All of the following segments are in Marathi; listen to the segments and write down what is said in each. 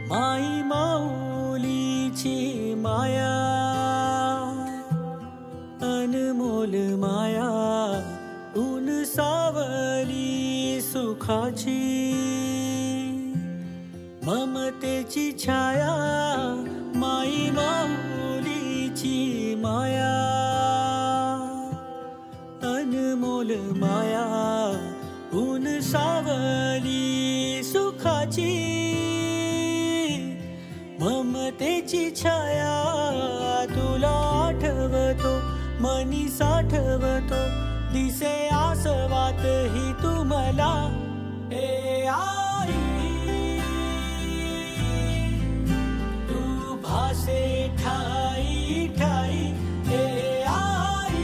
माई माऊलीची माया अनमोल माया ऊन सावली सुखाची ममतेची छाया माई माऊलीची माया अनमोल माया ऊन सावली सुखाची ममतेची छाया तुला आठवतो मनी साठवतो दिसे आसवात ही तुम्हाला हे आई तू भासे ठाई ठाई हे आई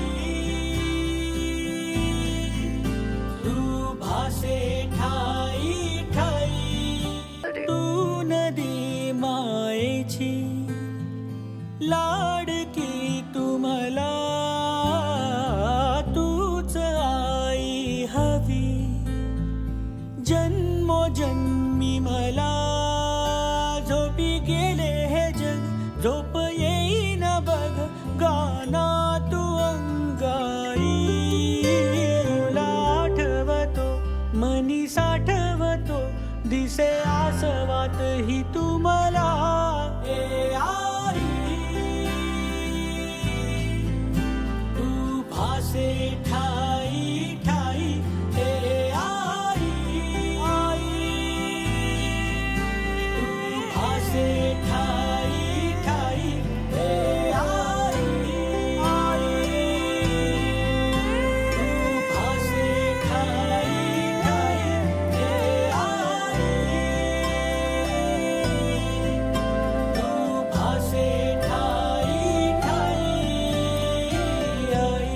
तू भासे ठाई ठाई तू नदी मायेची लाडकी तुम्हाला तूच आई हवी जन्मोजन्मी मला झोपी गेले हे जग झोप येईन बघ गाना तू अंगाई तुला आठवतो मनी साठवतो दिसे आसवात ही तुम्हाला हे आई तू भासे ठाई ठाई हे आई तू भासे ठाई ठाई हे आई तू भासे ठाई ठाई हे आई तू भासे ठाई ठाई आई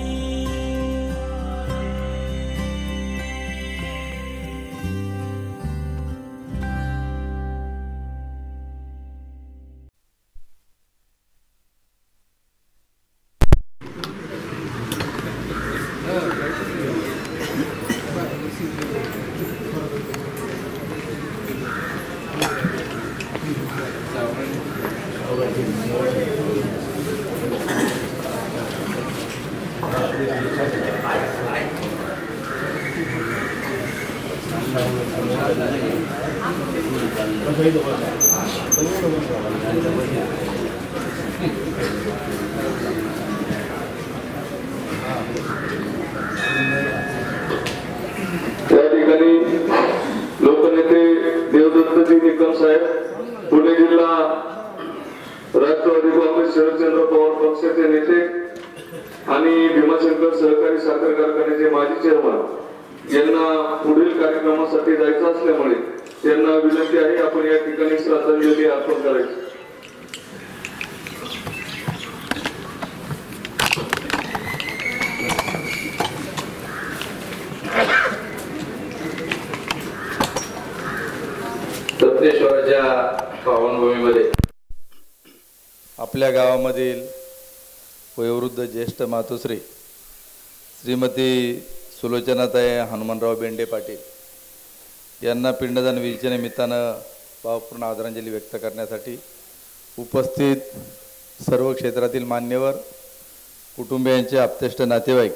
या ठिकाणी लोकनेते देवदत्तजी निकम साहेब पुणे जिल्हा राष्ट्रवादी काँग्रेस शरदचंद्र पवार पक्षाचे नेते आणि भीमाशंकर सहकारी साखर कारखान्याचे माजी चेअरमन यांना पुढील कार्यक्रमासाठी जायचं असल्यामुळे त्यांना विनंती आहे आपण या ठिकाणी श्रद्धांजली अर्पण करायची. सप्तेश्वराच्या पावनभूमीमध्ये आपल्या गावामधील वयोवृद्ध ज्येष्ठ मातोश्री श्रीमती सुलोचनाताई हनुमानराव बेंडे पाटील यांना पिंडदान विधीच्या निमित्तानं भावपूर्ण आदरांजली व्यक्त करण्यासाठी उपस्थित सर्व क्षेत्रातील मान्यवर कुटुंबियांचे आप्तेष्ट नातेवाईक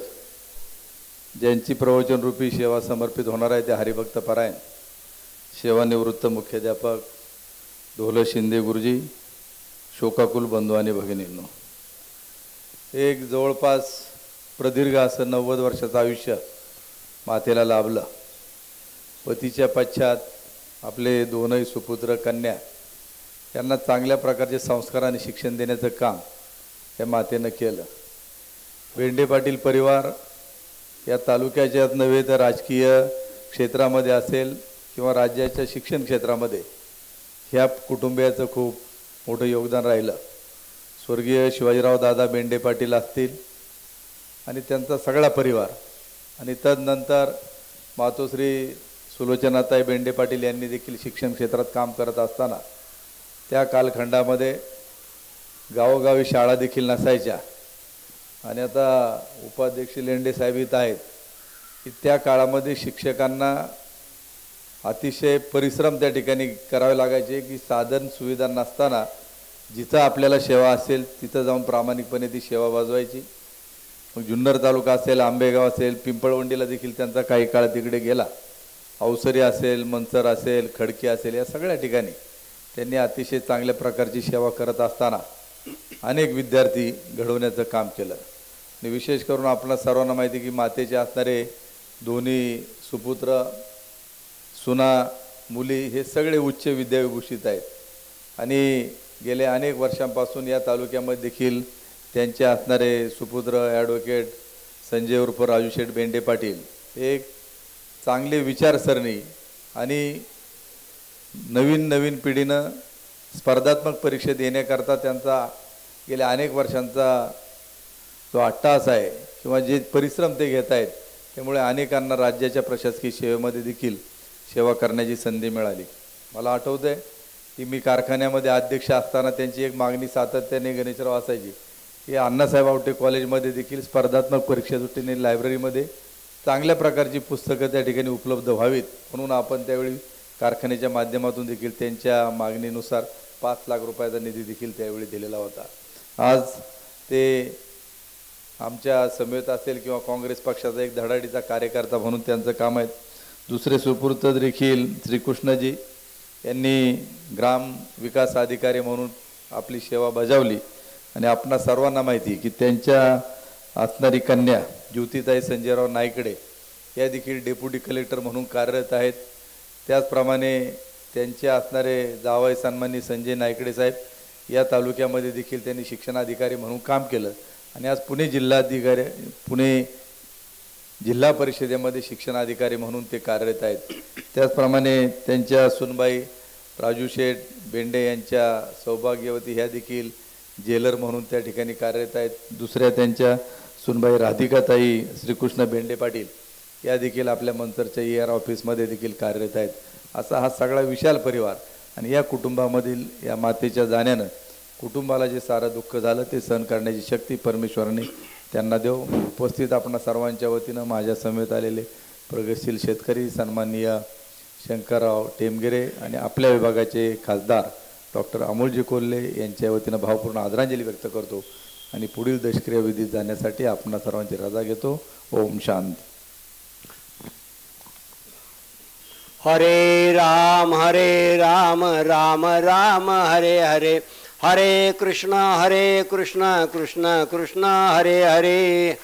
ज्यांची प्रवचनरूपी सेवा समर्पित होणार आहे ते हरिभक्त परायण सेवानिवृत्त मुख्याध्यापक धोल शिंदे गुरुजी शोकाकुल बंधू आणि भगिनींनो, एक जवळपास प्रदीर्घ असं 90 वर्षाचं आयुष्य मातेला लाभलं. पतीच्या पश्चात आपले दोनही सुपुत्र कन्या यांना चांगल्या प्रकारचे संस्कार आणि शिक्षण देण्याचं काम या मातेनं केलं. बेंडे पाटील परिवार या तालुक्याच्याच नव्हे तर राजकीय क्षेत्रामध्ये असेल किंवा राज्याच्या शिक्षण क्षेत्रामध्ये ह्या कुटुंबियाचं खूप मोठं योगदान राहिलं. स्वर्गीय शिवाजीराव दादा बेंडे पाटील असतील आणि त्यांचा सगळा परिवार आणि तदनंतर मातोश्री सुलोचनाताई बेंडे पाटील यांनी देखील शिक्षण क्षेत्रात काम करत असताना त्या कालखंडामध्ये गावोगावी शाळा देखील नसायच्या आणि आता उपाध्यक्ष लेंडे साहेब इथं आहेत की त्या काळामध्ये शिक्षकांना अतिशय परिश्रम त्या ठिकाणी करावे लागायचे की साधन सुविधा नसताना जिथं आपल्याला सेवा असेल तिथं जाऊन प्रामाणिकपणे ती सेवा बजावायची. मग जुन्नर तालुका असेल, आंबेगाव असेल, पिंपळवंडीला देखील त्यांचा काही काळ तिकडे गेला. अवसरी असेल, मंचर असेल, खडकी असेल, या सगळ्या ठिकाणी त्यांनी अतिशय चांगल्या प्रकारची सेवा करत असताना अनेक विद्यार्थी घडवण्याचं काम केलं. आणि विशेष करून आपल्या सर्वांना माहिती की मातेचे असणारे दोन्ही सुपुत्र, सुना, मुली हे सगळे उच्च विद्याविभूषित आहेत. आणि गेल्या अनेक वर्षांपासून या तालुक्यामध्ये देखील त्यांचे असणारे सुपुत्र ॲडव्होकेट संजय उर्फ राजूशेठ बेंडे पाटील एक चांगली विचारसरणी आणि नवीन पिढीनं स्पर्धात्मक परीक्षेत येण्याकरता त्यांचा गेल्या अनेक वर्षांचा जो अट्टाहास आहे किंवा जे परिश्रम ते घेत आहेत त्यामुळे अनेकांना राज्याच्या प्रशासकीय सेवेमध्ये देखील सेवा करण्याची संधी मिळाली. मला आठवतं आहे की मी कारखान्यामध्ये अध्यक्ष असताना त्यांची एक मागणी सातत्याने गणेशराव असायची की अण्णासाहेब आवटे कॉलेजमध्ये देखील स्पर्धात्मक परीक्षेदृष्टीने लायब्ररीमध्ये चांगल्या प्रकारची पुस्तकं त्या ठिकाणी उपलब्ध व्हावीत म्हणून आपण त्यावेळी कारखान्याच्या माध्यमातून देखील त्यांच्या मागणीनुसार 5 लाख रुपयाचा निधी देखील त्यावेळी दिलेला होता. आज ते आमच्या समेत असेल किंवा काँग्रेस पक्षाचा एक धडाडीचा कार्यकर्ता म्हणून त्यांचं काम आहे. दुसरे सुपुत्र देखील श्रीकृष्णजी यांनी ग्राम विकास अधिकारी म्हणून आपली सेवा बजावली. आणि आपणा सर्वांना माहिती की त्यांच्या असणारी कन्या ज्योतिताई संजयराव नायकडे या देखील डेप्युटी कलेक्टर म्हणून कार्यरत आहेत. त्याचप्रमाणे त्यांचे असणारे जावई सन्माननीय संजय नायकडे साहेब या तालुक्यामध्ये देखील त्यांनी शिक्षणाधिकारी म्हणून काम केलं आणि आज पुणे जिल्हा परिषदेमध्ये शिक्षणाधिकारी म्हणून ते कार्यरत आहेत. त्याचप्रमाणे त्यांच्या सुनबाई राजूशेठ बेंडे यांच्या सौभाग्यवती ह्या देखील जेलर म्हणून त्या ठिकाणी कार्यरत आहेत. दुसऱ्या त्यांच्या सुनबाई राधिकाताई श्रीकृष्ण बेंडे पाटील या देखील आपल्या मंचरच्या ER ऑफिसमध्ये देखील कार्यरत आहेत. असा हा सगळा विशाल परिवार आणि या कुटुंबामधील या मातेच्या जाण्यानं कुटुंबाला जे सारं दुःख झालं ते सहन करण्याची शक्ती परमेश्वराने त्यांना देव. उपस्थित आपणा सर्वांच्या वतीनं माझ्या समेत आलेले प्रगतशील शेतकरी सन्माननीय शंकरराव टेमगिरे आणि आपल्या विभागाचे खासदार डॉक्टर अमोलजी कोल्हे यांच्या वतीनं भावपूर्ण आदरांजली व्यक्त करतो आणि पुढील दशक्रिया विधीत जाण्यासाठी आपणा सर्वांची रजा घेतो. ओम शांती. हरे राम राम राम हरे हरे, हरे कृष्ण कृष्ण कृष्ण हरे हरे.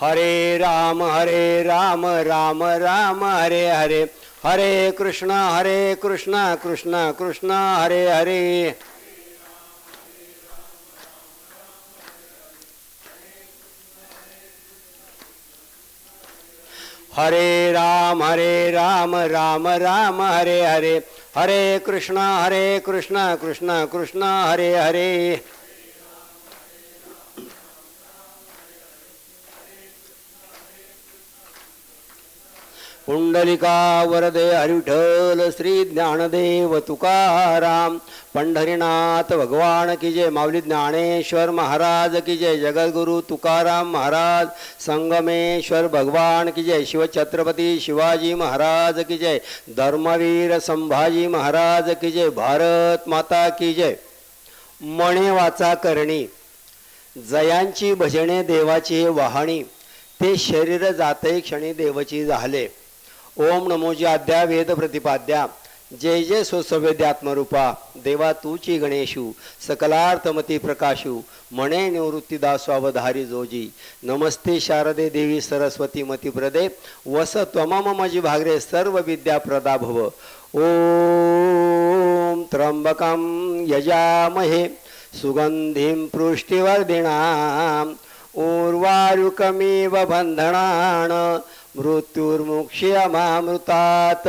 हरे राम राम राम हरे हरे, हरे कृष्ण कृष्ण कृष्ण हरे हरे. हरे राम राम राम हरे हरे, हरे कृष्ण कृष्ण कृष्ण हरे हरे. पुंडलिका वरदे हरिविठ्ठल श्री ज्ञानदेव तुकाराम, पंढरीनाथ भगवान की जय, माऊली ज्ञानेश्वर महाराज की जय, जगद्गुरु तुकाराम महाराज, संगमेश्वर भगवान की जय, शिव छत्रपती शिवाजी महाराज की जय, धर्मवीर संभाजी महाराज की जय, भारत माता की जय. मणे वाचा करणी जयांची भजने देवाची वाहणी, ते शरीर जाते क्षणी देवची झाले. ओम नमोजी आद्या वेद प्रतिपाद्या, जय जय स्वसवेद्यात्मरूपा, देवा तूची गणेशू सकलार्थमती प्रकाशू, मणे निवृत्तीदास्वावधारी जोजी. नमस्ते शारदे देवी सरस्वती मतिप्रदे, वस त्वमम मजी भागरे सर्व विद्या प्रदा भव. ओम त्र्यंबकं यजामहे सुगंधिं पुष्टिवर्धिनाम्, उर्वारुकमिव बन्धनान् मृत्युर्मुक्ष्यमामृतात्.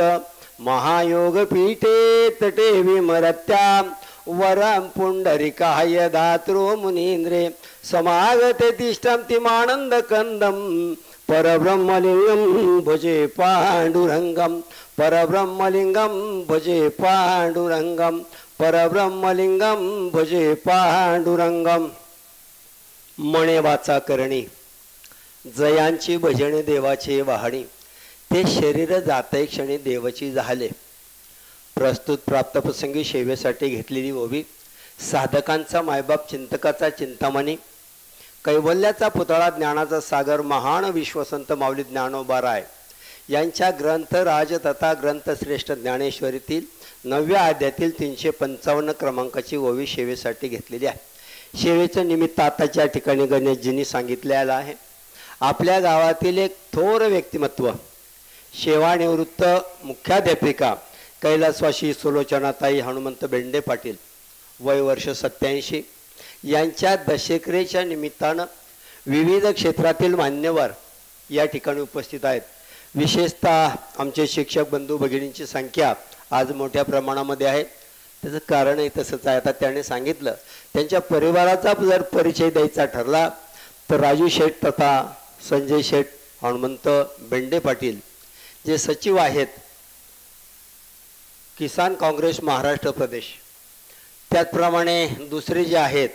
महायोगपीठे तटे विमरत्यां, वरं पुंडरीकाय दात्रो मुनीन्द्रे, समागते तिष्ठन्तिमानन्दकन्दं, परब्रह्मलिङ्गं भजे पाण्डुरङ्गं, परब्रह्मलिङ्गं भजे पाण्डुरङ्गं, परब्रह्मलिङ्गं भजे पाण्डुरङ्गम्. मणे वाचा करणी जयांची भजने देवाचे वाहणी ते शरीर जाते क्षणी देवाची झाले. प्रस्तुत प्राप्त प्रसंगी सेवेसाठी घेतलेली ओवी साधकांचा मायबाप चिंतकाचा चिंतामणी कैवल्याचा पुतळा ज्ञानाचा सागर महान विश्वसंत माऊली ज्ञानोबा राय यांच्या ग्रंथ राज तथा ग्रंथश्रेष्ठ ज्ञानेश्वरीतील 9व्या अध्यायातील 355 क्रमांकाची ओवी सेवेसाठी घेतलेली आहे. सेवेचं निमित्त आताच्या ठिकाणी गणेशजींनी सांगितलेलं आहे. आपल्या गावातील एक थोर व्यक्तिमत्व सेवानिवृत्त मुख्याध्यापिका कैलासवासी सुलोचनाताई हनुमंत बेंडे पाटील वय वर्ष 87 यांच्या दशेकरेच्या निमित्तानं विविध क्षेत्रातील मान्यवर या ठिकाणी उपस्थित आहेत. विशेषतः आमचे शिक्षक बंधू भगिनींची संख्या आज मोठ्या प्रमाणामध्ये आहे. त्याचं कारणही तसंच आहे. आता त्याने सांगितलं त्यांच्या परिवाराचा जर परिचय द्यायचा ठरला तर राजू शेठ तथा संजय शेठ हनुमंत बेंडे पाटील जे सचिव आहेत किसान काँग्रेस महाराष्ट्र प्रदेश, त्याचप्रमाणे दुसरे जे आहेत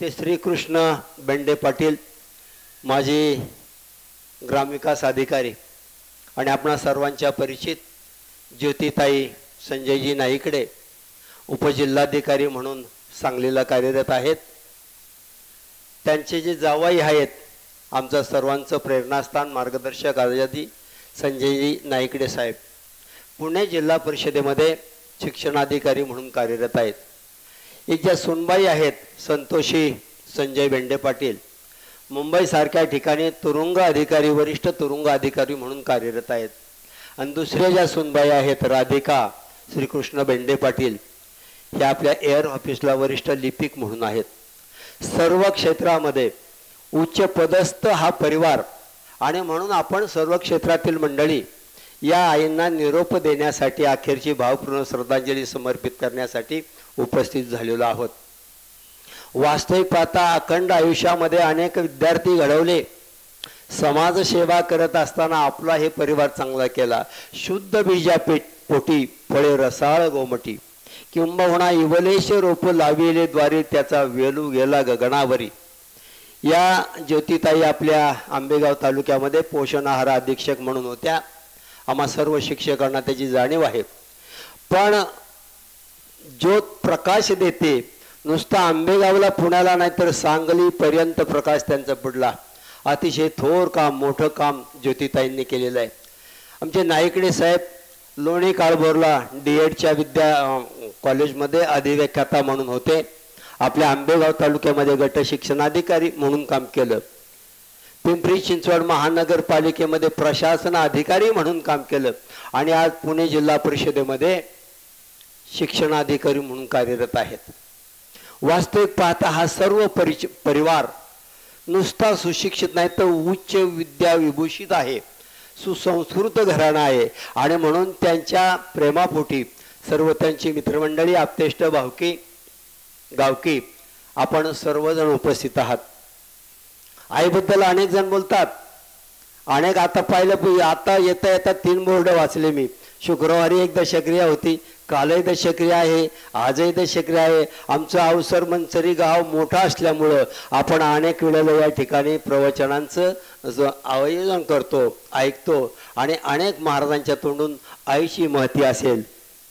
ते श्रीकृष्ण बेंडे पाटील माजी ग्रामविकास अधिकारी आणि आपणा सर्वांच्या परिचित ज्योतिताई संजयजी नाईकडे उपजिल्हाधिकारी म्हणून सांगलीला कार्यरत आहेत. त्यांचे जे जावई आहेत आमचा सर्वांचं प्रेरणास्थान मार्गदर्शक आजादी संजयजी नाईकडे साहेब पुणे जिल्हा परिषदेमध्ये शिक्षणाधिकारी म्हणून कार्यरत आहेत. एक ज्या सुनबाई आहेत संतोषी संजय बेंडे पाटील मुंबईसारख्या ठिकाणी तुरुंग अधिकारी वरिष्ठ तुरुंग अधिकारी म्हणून कार्यरत आहेत. आणि दुसऱ्या ज्या सुनबाई आहेत राधिका श्रीकृष्ण बेंडे पाटील ह्या आपल्या एअर ऑफिसला वरिष्ठ लिपिक म्हणून आहेत. सर्व क्षेत्रामध्ये उच्च पदस्थ हा परिवार आणि म्हणून आपण सर्व क्षेत्रातील मंडळी या आईंना निरोप देण्यासाठी अखेरची भावपूर्ण श्रद्धांजली समर्पित करण्यासाठी उपस्थित झालेलो आहोत. वास्तविक पाहता अखंड आयुष्यामध्ये अनेक विद्यार्थी घडवले. समाजसेवा करत असताना आपला हे परिवार चांगला केला. शुद्ध बीजापीठ पोटी फळे रसाळ गोमटी किंबहुना इवलेश रोप लाविले द्वारे त्याचा वेलू गेला गगनावरी. या ज्योतिताई आपल्या आंबेगाव तालुक्यामध्ये पोषण आहार अधीक्षक म्हणून होत्या. आम्हा सर्व शिक्षकांना त्याची जाणीव आहे. पण ज्योत प्रकाश देते नुसता आंबेगावला पुण्याला नाही तर सांगलीपर्यंत प्रकाश त्यांचा पडला. अतिशय थोर काम मोठं काम ज्योतिताईंनी केलेलं आहे. आमचे नाईकडे साहेब लोणी काळभोरला DEDच्या विद्या कॉलेजमध्ये अधिव्याख्याता म्हणून होते. आपल्या आंबेगाव तालुक्यामध्ये गट शिक्षणाधिकारी म्हणून काम केलं. पिंपरी चिंचवड महानगरपालिकेमध्ये प्रशासन अधिकारी म्हणून काम केलं आणि आज पुणे जिल्हा परिषदेमध्ये शिक्षणाधिकारी म्हणून कार्यरत आहेत. वास्तविक पाहता हा सर्व परिवार नुसता सुशिक्षित नाही तर उच्च विद्या विभूषित आहे, सुसंस्कृत घराणा आहे आणि म्हणून त्यांच्या प्रेमापोटी सर्व त्यांची मित्रमंडळी आप्तेष्ट भावकी गावकी आपण सर्वजण उपस्थित आहात. आईबद्दल अनेक जण बोलतात. अनेक आता पाहिलं आता येता येता 3 बोर्ड वाचले मी. शुक्रवारी एक दशक्रिया होती, कालही दशक्रिया आहे, आजही दशक्रिया आहे. आमचं अवसर मंचरी गाव मोठा असल्यामुळं आपण अनेक वेळेला या ठिकाणी प्रवचनांचं आयोजन करतो, ऐकतो आणि अनेक महाराजांच्या तोंडून आईची महती असेल,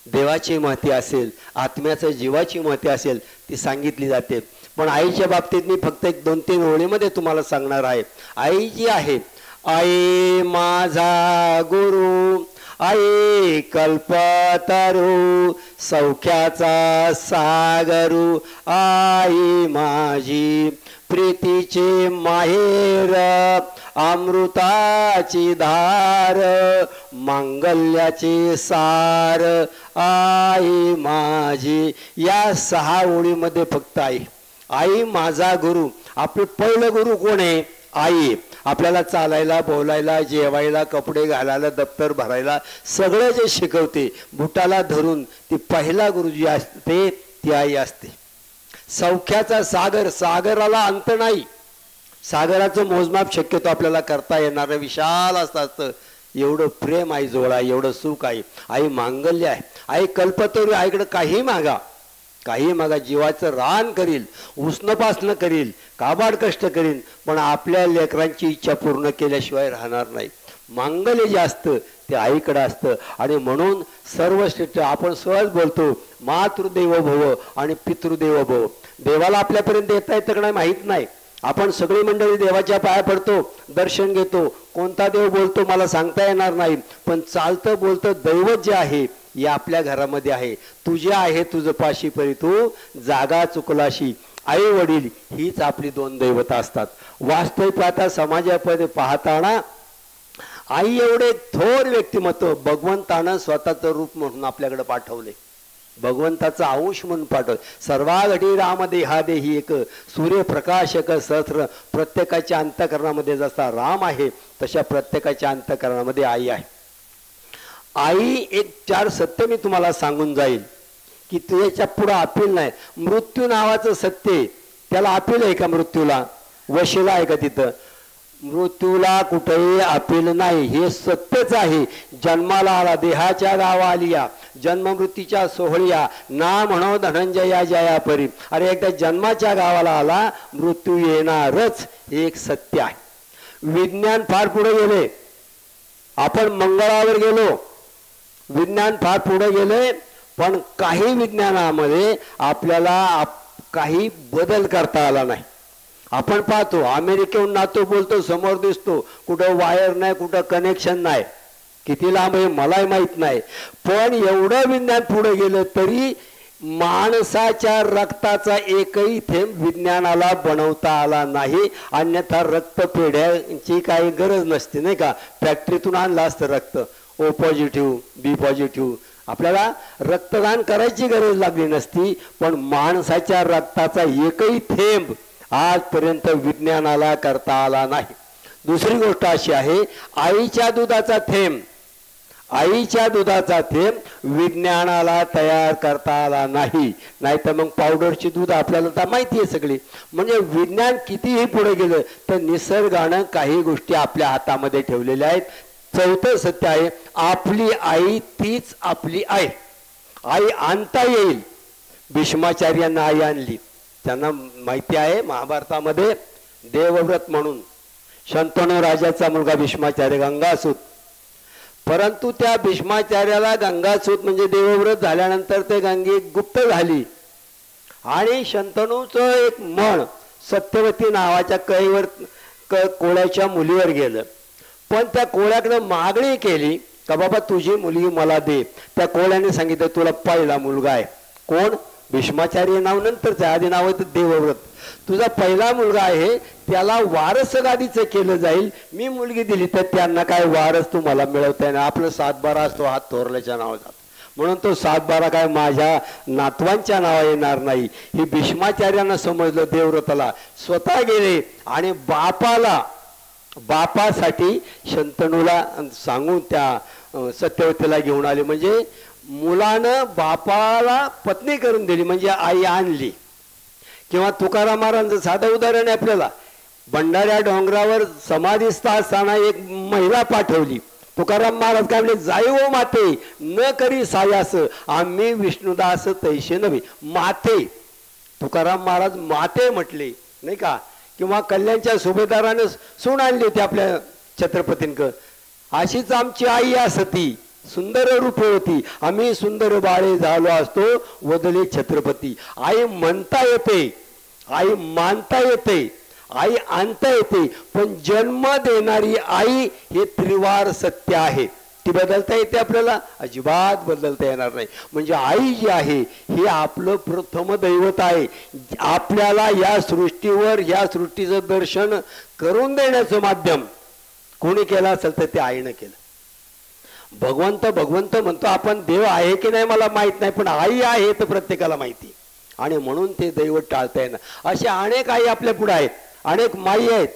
देवाची महती असेल, आत्म्याचं जीवाची महती असेल ती सांगितली जाते. पण आईच्या बाबतीत मी फक्त 1-2-3 ओळीमध्ये तुम्हाला सांगणार आहे. आई जी आहे, आई माझा गुरु, आई कल्पतरू, सौख्याचा सागरू, आई माझी प्रीतीचे माहेर, अमृताची धार, मांगल्याचे सार, आई माझी. या 6 ओळीमध्ये फक्त आई माझा गुरु. आपले पहिलं गुरु कोण आहे? आई. आपल्याला चालायला, बोलायला, जेवायला, कपडे घालायला, दप्तर भरायला सगळं जे शिकवते बुटाला धरून ती पहिला गुरु जी असते ती आई असते. सौख्याचा सागर, सागराला अंत नाही. सागराचं मोजमाप शक्यतो आपल्याला करता येणारं विशाल असतं. एवढं प्रेम आई जवळ आहे, एवढं सुख आहे. आई मांगल्य आहे. आई कल्पतरू. आईकडे काही मागा, काही मग जीवाचं रान करील, उष्णपासनं करील, काबाड कष्ट करील, पण आपल्या लेकरांची इच्छा पूर्ण केल्याशिवाय राहणार नाही. मांगल्य जे असतं ते आईकडे असतं. आणि म्हणून सर्वश्रेष्ठ आपण सहज बोलतो मातृदेवो भव आणि पितृदेवो भव. देवाला आपल्यापर्यंत येता येतं का नाही माहीत नाही. आपण सगळी मंडळी देवाच्या पाया पडतो, दर्शन घेतो. कोणता देव बोलतो मला सांगता येणार नाही, पण चालतं बोलतं दैवत जे आहे हे आपल्या घरामध्ये आहे. तुझे आहे तुझं पाशी परी तू जागा चुकलाशी. आई वडील हीच आपली दोन दैवत असतात. वास्तविक आता समाजामध्ये पाहताना आई एवढे थोर व्यक्तिमत्व भगवंतानं स्वतःचं रूप म्हणून आपल्याकडे पाठवले, भगवंताचा अंश म्हणून पाठवले. सर्वाघटी रामदेहादेही एक सूर्यप्रकाशक सहस्र. प्रत्येकाच्या अंतःकरणामध्ये जसा राम आहे तशा प्रत्येकाच्या अंतःकरणामध्ये आई आहे. आई एक 4 सत्य मी तुम्हाला सांगून जाईल की तुझ्याच्या पुढं अपील नाही. मृत्यू नावाचं सत्य त्याला अपील आहे का? मृत्यूला वशिला आहे का? तिथं मृत्यूला कुठेही अपील नाही, हे सत्यच आहे. जन्माला आला देहाच्या गावा आलिया, जन्म मृत्यूच्या सोहळिया ना म्हणो धनंजया जया परी. अरे एकदा जन्माच्या गावाला आला मृत्यू येणारच, हे एक सत्य आहे. विज्ञान फार पुढे गेले, आपण मंगळावर गेलो, विज्ञान फार पुढे गेले, पण काही विज्ञानामध्ये आपल्याला काही बदल करता आला नाही. आपण पाहतो अमेरिकेहून नातो बोलतो, समोर दिसतो, कुठं वायर नाही, कुठं कनेक्शन नाही, किती लांब आहे मलाही माहित नाही. पण एवढं विज्ञान पुढे गेलं तरी माणसाच्या रक्ताचा एकही थेंब विज्ञानाला बनवता आला नाही. अन्यथा रक्तपेढ्यांची काही गरज नसते नाही का? फॅक्टरीतून आणलं असतं रक्त, O पॉझिटिव्ह बी पॉझिटिव्ह, आपल्याला रक्तदान करायची गरज लागली नसती. पण माणसाच्या रक्ताचा एकही थेंब आजपर्यंत विज्ञानाला करता आला नाही. दुसरी गोष्ट अशी आहे, आईच्या दुधाचा थेंब, आईच्या दुधाचा थेंब विज्ञानाला तयार करता आला नाही. नाही तर मग पावडरची दूध आपल्याला तर माहिती आहे सगळी. म्हणजे विज्ञान कितीही पुढे गेलं तर निसर्गानं काही गोष्टी आपल्या हातामध्ये ठेवलेल्या आहेत. चौथं सत्य आहे, आपली आई तीच आपली आई. आई आणता येईल. भीष्माचार्यांना आई आणली, त्यांना माहिती आहे महाभारतामध्ये देवव्रत म्हणून शंतनू राजाचा मुलगा भीष्माचार्य गंगासूत. परंतु त्या भीष्माचार्याला गंगासूत म्हणजे देवव्रत झाल्यानंतर ते गंगे गुप्त झाली आणि शंतनूचं एक मन सत्यवती नावाच्या कैवर कोळ्याच्या मुलीवर गेलं. पण त्या कोळ्याकडे मागणी केली का बाबा तुझी मुलगी मला दे. त्या कोळ्याने सांगितलं तुला पहिला मुलगा आहे. कोण? भीष्माचार्य नाव नंतरच, आधी नाव आहे देवव्रत. तुझा पहिला मुलगा आहे, त्याला वारस गादीचं केलं जाईल. मी मुलगी दिली तर त्यांना काय वारस तुम्हाला मिळवता येणार. आपलं 7-12 असतो, हात थोरल्याच्या नावाचा, म्हणून तो 7-12 काय माझ्या नातवांच्या नावा येणार नाही. ही भीष्माचार्यांना समजलं. देवव्रताला स्वतः गेले आणि बापासाठी शंतनूला सांगून त्या सत्यवतीला घेऊन आले. म्हणजे मुलानं बापाला पत्नी करून दिली, म्हणजे आई आणली. किंवा तुकाराम महाराजांचं साधं उदाहरण आहे आपल्याला. भंडाऱ्या डोंगरावर समाधीस्थ असताना एक महिला पाठवली. तुकाराम महाराज काय म्हणले, जाई ओ माते न करी सायास आम्ही विष्णुदास तैसे नव्हे. माते, तुकाराम महाराज माते म्हटले नाही का. किंवा कल्याणच्या सुभेदाराने सून आणली होती आपल्या छत्रपतींक. अशीच आमची आई असती, सुंदर रूप होती, आम्ही सुंदर बाळे झालो असतो वदले छत्रपती. आई म्हणता येते, आई मानता येते, आई आणता येते, पण जन्म देणारी आई हे त्रिवार सत्य आहे. ती बदलता येते आपल्याला? अजिबात बदलता येणार नाही. म्हणजे आई जी आहे हे आपलं प्रथम दैवत आहे. आपल्याला या सृष्टीवर या सृष्टीचं दर्शन करून देण्याचं माध्यम कोणी केलं असेल तर ते आईनं केलं. भगवंत भगवंत म्हणतो आपण, देव आहे की नाही मला माहित नाही, पण आई आहे तर प्रत्येकाला माहिती. आणि म्हणून ते दैवत टाळता येणार. अशा अनेक आई आपल्या पुढे आहेत, अनेक माई आहेत.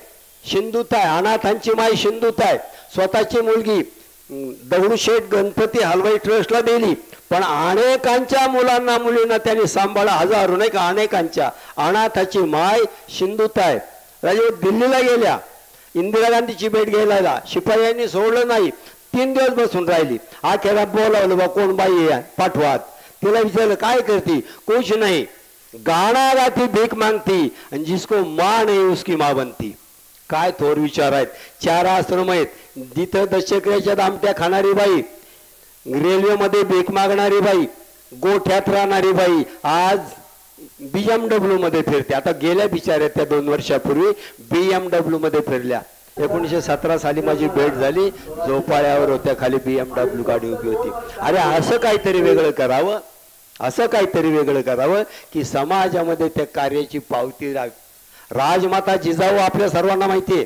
सिंधुताई, अनाथांची माई सिंधुताई स्वतःची मुलगी दगडूशेठ गणपती हलवाई ट्रस्टला दिली, पण अनेकांच्या मुलांना मुलींना त्यांनी सांभाळा, हजारो नाही का अनेकांच्या. अनाथाची माय सिंधुताई राजे दिल्लीला गेल्या, इंदिरा गांधीची भेट घ्यायला शिपायांनी सोडलं नाही. 3 दिवस बसून राहिली. आखेरा बोलावलं बा कोण बाई पाठवात. तिला विचारलं काय करती? कुछ नहीं, गाणा गाती भीक मागती आणि जिसको माँ नहीं उसकी माँ बनती. काय थोर विचार आहेत. 4 आश्रम आहेत. तिथं दशक्रियाच्या दामट्या खाणारी बाई, रेल्वेमध्ये भीक मागणारी बाई, गोठ्यात राहणारी बाई आज BMW मध्ये फिरते. आता गेल्या बिचाऱ्या त्या 2 वर्षापूर्वी BMW मध्ये फिरल्या. 1917 साली माझी भेट झाली. झोपाळ्यावर होत्या, खाली BMW गाडी उभी होती. अरे असं काहीतरी वेगळं करावं, असं काहीतरी वेगळं करावं की समाजामध्ये त्या कार्याची पावती राहावी. राजमाता जिजाऊ आपल्या सर्वांना माहितीये.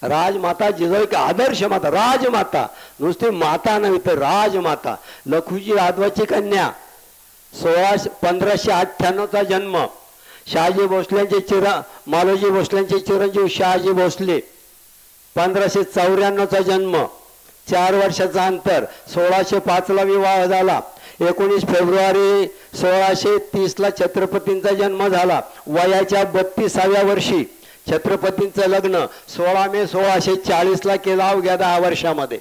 राजमाता जिजाऊ एक आदर्श माता, राजमाता, नुसती माता नव्हे तर राजमाता. लखुजी यादवाची कन्या, 1598चा जन्म. शहाजी भोसल्यांचे मालोजी भोसल्यांचे चिरंजीव शहाजी भोसले, 1594चा जन्म. 4 वर्षाचा अंतर. 1605ला विवाह झाला. 19 फेब्रुवारी 1630ला छत्रपतींचा जन्म झाला. वयाच्या 32व्या वर्षी छत्रपतींचं लग्न 16 मे 1640ला केलं. अवघ्या 10 वर्षामध्ये,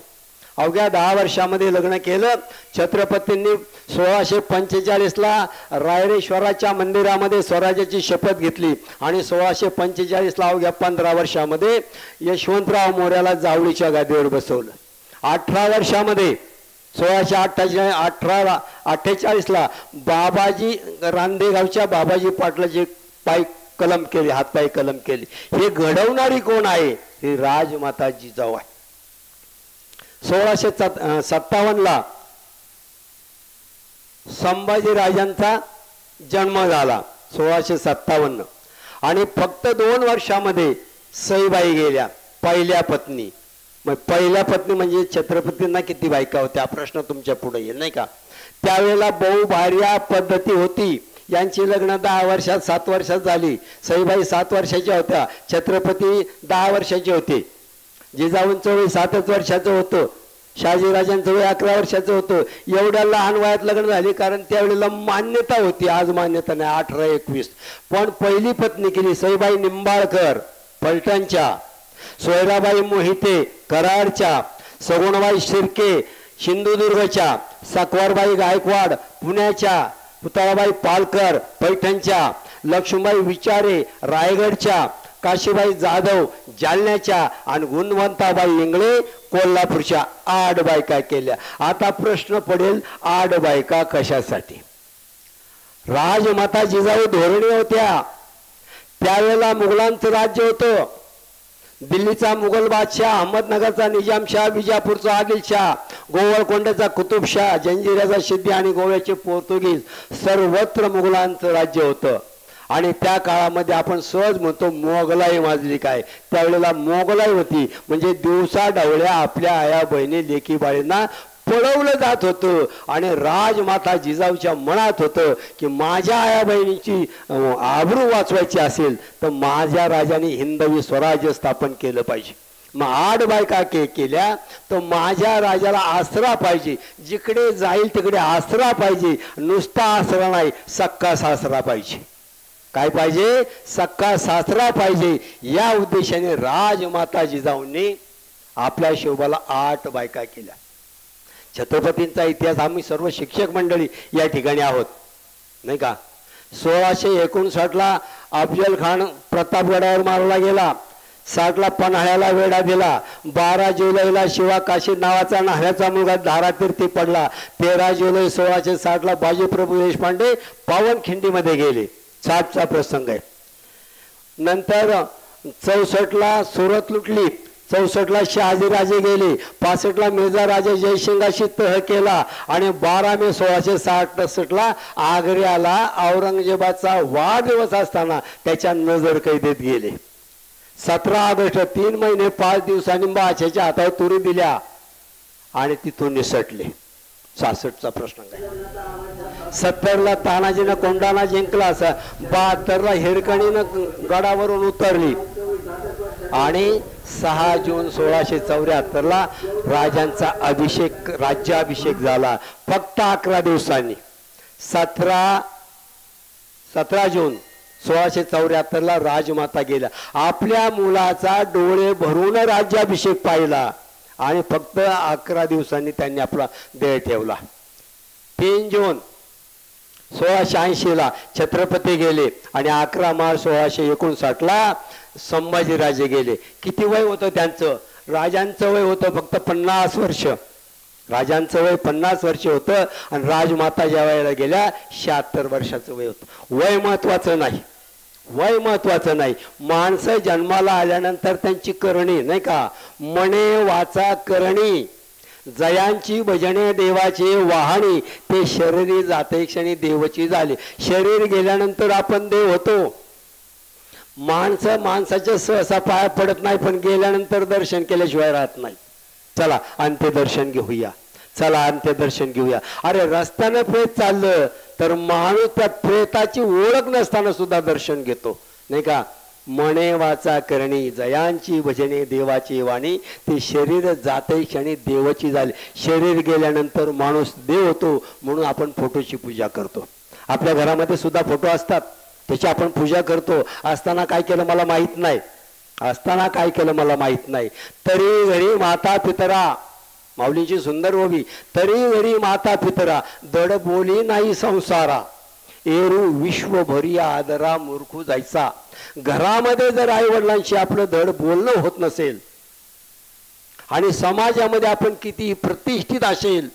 अवघ्या 10 वर्षामध्ये लग्न केलं. छत्रपतींनी 1645ला रायरेश्वराच्या मंदिरामध्ये स्वराज्याची शपथ घेतली आणि 1645ला अवघ्या 15 वर्षामध्ये यशवंतराव मोर्याला जावळीच्या गादीवर बसवलं. 18 वर्षामध्ये 1648ला बाबाजी रांदेगावच्या बाबाजी पाटलाचे पाय कलम केले, हातपाय कलम केले. हे घडवणारी कोण आहे? ही राजमाता जिजाऊ आहे. 1657ला संभाजी राजांचा जन्म झाला. 1657 आणि फक्त 2 वर्षामध्ये सईबाई गेल्या, पहिल्या पत्नी. मग पहिल्या पत्नी म्हणजे छत्रपतींना किती बायका होत्या प्रश्न तुमच्या पुढे येईल नाही का. त्यावेळेला बहुभार्या पद्धती होती. यांची लग्न 10 वर्षात 7 वर्षात झाली. सईबाई 7 वर्षाच्या होत्या, छत्रपती 10 वर्षाचे होते. जिजाऊंचं वय 7 वर्षाचं होतं, शहाजीराजांचं वय 11 वर्षाचं होतं. एवढ्या लहान वयात लग्न झाली कारण त्यावेळेला मान्यता होती, आज मान्यता नाही, 18-21. पण पहिली पत्नी केली सईबाई निंबाळकर पलटणच्या, सोयराबाई मोहिते कराडच्या, सगुणबाई शिर्के सिंधुदुर्गच्या, सकवारबाई गायकवाड पुण्याच्या, पुतळाबाई पालकर पैठणच्या, लक्ष्मीबाई विचारे रायगडच्या, काशीबाई जाधव जालन्याच्या आणि गुणवंताबाई इंगळे कोल्हापूरच्या. 8 बायका केल्या. आता प्रश्न पडेल 8 बायका कशासाठी? राजमाता जिजाऊ धोरणी होत्या. त्यावेळेला मुघलांचं राज्य होतं. दिल्लीचा मुघल बादशाह, अहमदनगरचा निजामशाह, विजापूरचा आदिलशाह, गोवळकोंड्याचा कुतुबशाह, जंजिऱ्याचा सिद्धी आणि गोव्याचे पोर्तुगीज, सर्वत्र मुघलांचं राज्य होतं. आणि त्या काळामध्ये आपण सहज म्हणतो मोगलाई माजली. काय त्यावेळेला मोगलाई होती म्हणजे दिवसा ढवळ्या आपल्या आया बहिणी लेकी बाळींना पळवलं जात होतं. आणि राजमाता जिजाऊच्या मनात होतं की माझ्या आया बहिणीची आबरू वाचवायची असेल तर माझ्या राजाने हिंदवी स्वराज्य स्थापन केलं पाहिजे. मग 8 बायका केल्या तर माझ्या राजाला आसरा पाहिजे, जिकडे जाईल तिकडे आसरा पाहिजे. नुसता आसरा नाही, सक्का सासरा पाहिजे. काय पाहिजे? सक्का सासरा पाहिजे. या उद्देशाने राजमाता जिजाऊंनी आपल्या शोभाला 8 बायका केल्या. छत्रपतींचा इतिहास आम्ही सर्व शिक्षक मंडळी या ठिकाणी आहोत नाही का. 1659ला अफजल खान प्रतापगडावर मारला गेला. 60ला पन्हाळ्याला वेढा दिला. 12 जुलैला शिवा काशी नावाचा न्हाव्याचा मुलगा धारातीर्थी पडला. 13 जुलै 1660ला बाजीप्रभू देशपांडे पावनखिंडीमध्ये गेले. 60चा प्रसंग आहे. नंतर 64ला सुरत लुटली. 64ला शहाजीराजे गेले. 65ला मिर्झा राजे जयसिंगाशी तह केला आणि 12 मे 1666ला आग्र्याला औरंगजेबाचा वाढदिवस असताना त्याच्या नजर कैदेत गेले. 17 ऑगस्ट 3 महिने 5 दिवसांनी बादशाच्या हातावर तुरी दिल्या आणि तिथून निसटले. 66चा प्रश्न आहे. 70ला तानाजीनं कोंढाणा जिंकला. 72ला हिरकणीनं गडावरून उतरली आणि 6 जून 1674ला राजांचा अभिषेक, राज्याभिषेक झाला. फक्त 11 दिवसांनी 17 जून 1674ला राजमाता गेल्या. आपल्या मुलाचा डोळे भरून राज्याभिषेक पाहिला आणि फक्त 11 दिवसांनी त्यांनी आपला देह ठेवला. 3 जून 1680ला छत्रपती गेले आणि 11 मार्च 1659ला संभाजीराजे गेले. किती वय होतं त्यांचं? राजांचं वय होतं फक्त 50 वर्ष. राजांचं वय 50 वर्ष होतं आणि राजमाता ज्या वेळेला गेल्या 76 वर्षाचं वय होतं. वय महत्वाचं नाही, वय महत्वाचं नाही. माणसं जन्माला आल्यानंतर त्यांची करणी नाही का, मने वाचा करणी, जयांची भजने देवाची वाहणी, ते शरीरी जाते क्षणी देवची झाली. शरीर गेल्यानंतर आपण देव होतो. माणसं माणसाच्या सहसा पाया पडत नाही, पण गेल्यानंतर दर्शन केल्याशिवाय राहत नाही. चला अंत्यदर्शन घेऊया, चला अंत्यदर्शन घेऊया. अरे रस्त्यानं प्रेत चाललं तर माणूस त्या प्रेताची ओळख नसताना सुद्धा दर्शन घेतो नाही का. मने वाचा करणी, जयांची भजने देवाची वाणी, ते शरीर जाते क्षणी देवाची झाली. शरीर गेल्यानंतर माणूस देव होतो. म्हणून आपण फोटोची पूजा करतो. आपल्या घरामध्ये सुद्धा फोटो असतात, त्याची आपण पूजा करतो. असताना काय केलं मला माहित नाही, असताना काय केलं मला माहित नाही. तरी घरी माता पितरा, माऊलींची सुंदर ओवी, तरी घरी माता पितरा, दड बोली नाही संसारा, एरू विश्वभरी आदरा मूर्खू जायचा. घरामध्ये जर आई वडिलांशी आपलं धड बोलणं होत नसेल आणि समाजामध्ये आपण किती प्रतिष्ठित असेल,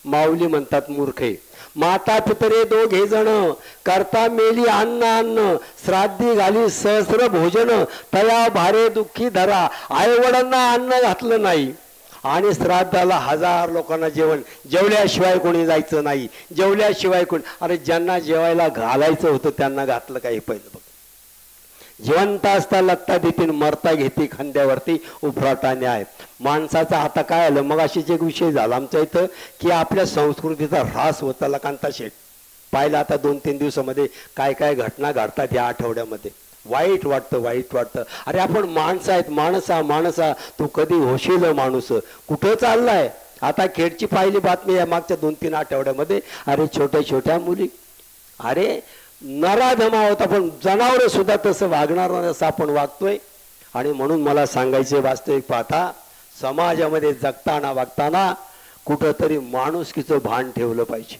माऊली म्हणतात मूर्खे. माता पितरे दोघे जण, करता मेली अन्न अन्न, श्राद्धी घाली सहस्र भोजन, तया भारे दुःखी धरा. आई वडिलांना अन्न घातलं नाही आणि श्राद्धाला 1000 लोकांना जेवण, जेवल्याशिवाय कोणी जायचं नाही, जेवल्याशिवाय कोणी. अरे ज्यांना जेवायला घालायचं होतं त्यांना घातलं काही पहिलं बघ. जिवंत असता लत्ता देतील, मरता घेते खांद्यावरती उफराटा न्याय. माणसाचा आता काय आलं, मग अशीच एक विषय झाला आमच्या इथं की आपल्या संस्कृतीचा ऱ्हास होता. कांता शेठ पाहिलं आता 2-3 दिवसामध्ये काय काय घटना घडतात या आठवड्यामध्ये. वाईट वाटतं, वाईट वाटतं. अरे आपण माणसं आहेत, माणसा माणसा तू कधी होशील माणूस, कुठं चाललाय. आता खेडची पाहिली बातमी या मागच्या 2-3 आठवड्यामध्ये. अरे छोट्या छोट्या मुली, अरे नराधमा होता, पण जनावर सुद्धा तसं वागणार असं आपण वागतोय. आणि म्हणून मला सांगायचे, वास्तविक पाहता समाजामध्ये जगताना वागताना कुठंतरी माणुसकीचं भान ठेवलं पाहिजे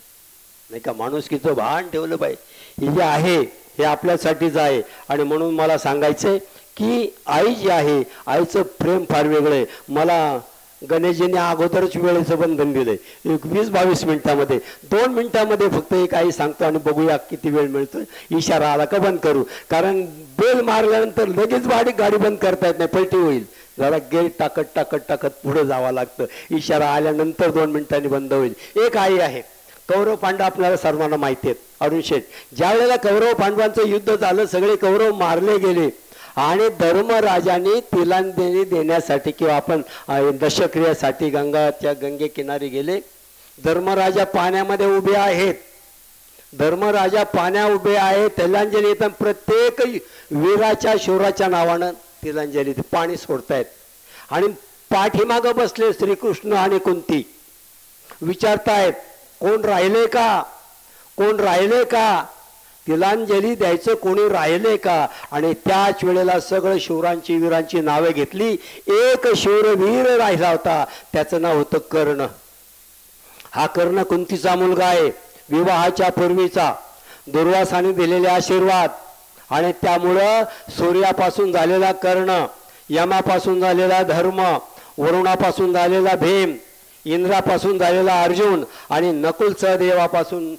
नाही का. माणुसकीचं भान ठेवलं पाहिजे. हे जे आहे हे आपल्यासाठीच आहे. आणि म्हणून मला सांगायचंय की आई जी आहे, आईचं प्रेम फार वेगळं आहे. मला गणेशजींनी अगोदरच वेळेचं बंधन दिलंय. 20-22 मिनिटामध्ये, 2 मिनिटामध्ये फक्त एक आई सांगतो आणि बघूया किती वेळ मिळतोय. इशारा आला का बंद करू, कारण बेल मारल्यानंतर लगेच गाडी बंद करता येत नाही, पलटी होईल. जरा गेट टाकत टाकत टाकत पुढे जावं लागतं. इशारा आल्यानंतर 2 मिनिटांनी बंद होईल. एक आई आहे, कौरव पांडव आपल्याला सर्वांना माहिती आहेत. अरुण शेठ, ज्या वेळेला कौरव पांडवांचं युद्ध झालं, सगळे कौरव मारले गेले आणि धर्मराजाने तिलांजली देण्यासाठी किंवा आपण दशक्रियासाठी गंगे किनारी गेले. धर्मराजा पाण्यामध्ये उभे आहेत, धर्मराजा पाण्या उभे आहेत, तिलांजली येतात. प्रत्येक वीराच्या शूराच्या नावानं तिलांजली पाणी सोडतायत. आणि पाठीमागं बसले श्रीकृष्ण आणि कुंती, विचारतायत कोण राहिले का, कोण राहिले का, तिलांजली द्यायचं कोणी राहिले का. आणि त्याच वेळेला सगळं शूरांची वीरांची नावे घेतली. एक शूरवीर राहिला होता, त्याचं नाव होतं कर्ण. हा कर्ण कुंतीचा मुलगा आहे, विवाहाच्या पूर्वीचा, दुर्वासाने दिलेले आशीर्वाद. आणि त्यामुळं सूर्यापासून झालेला कर्ण, यमापासून झालेला धर्म, वरुणापासून झालेला भीम, इंद्रापासून झालेला अर्जुन आणि नकुल सहदेवापासून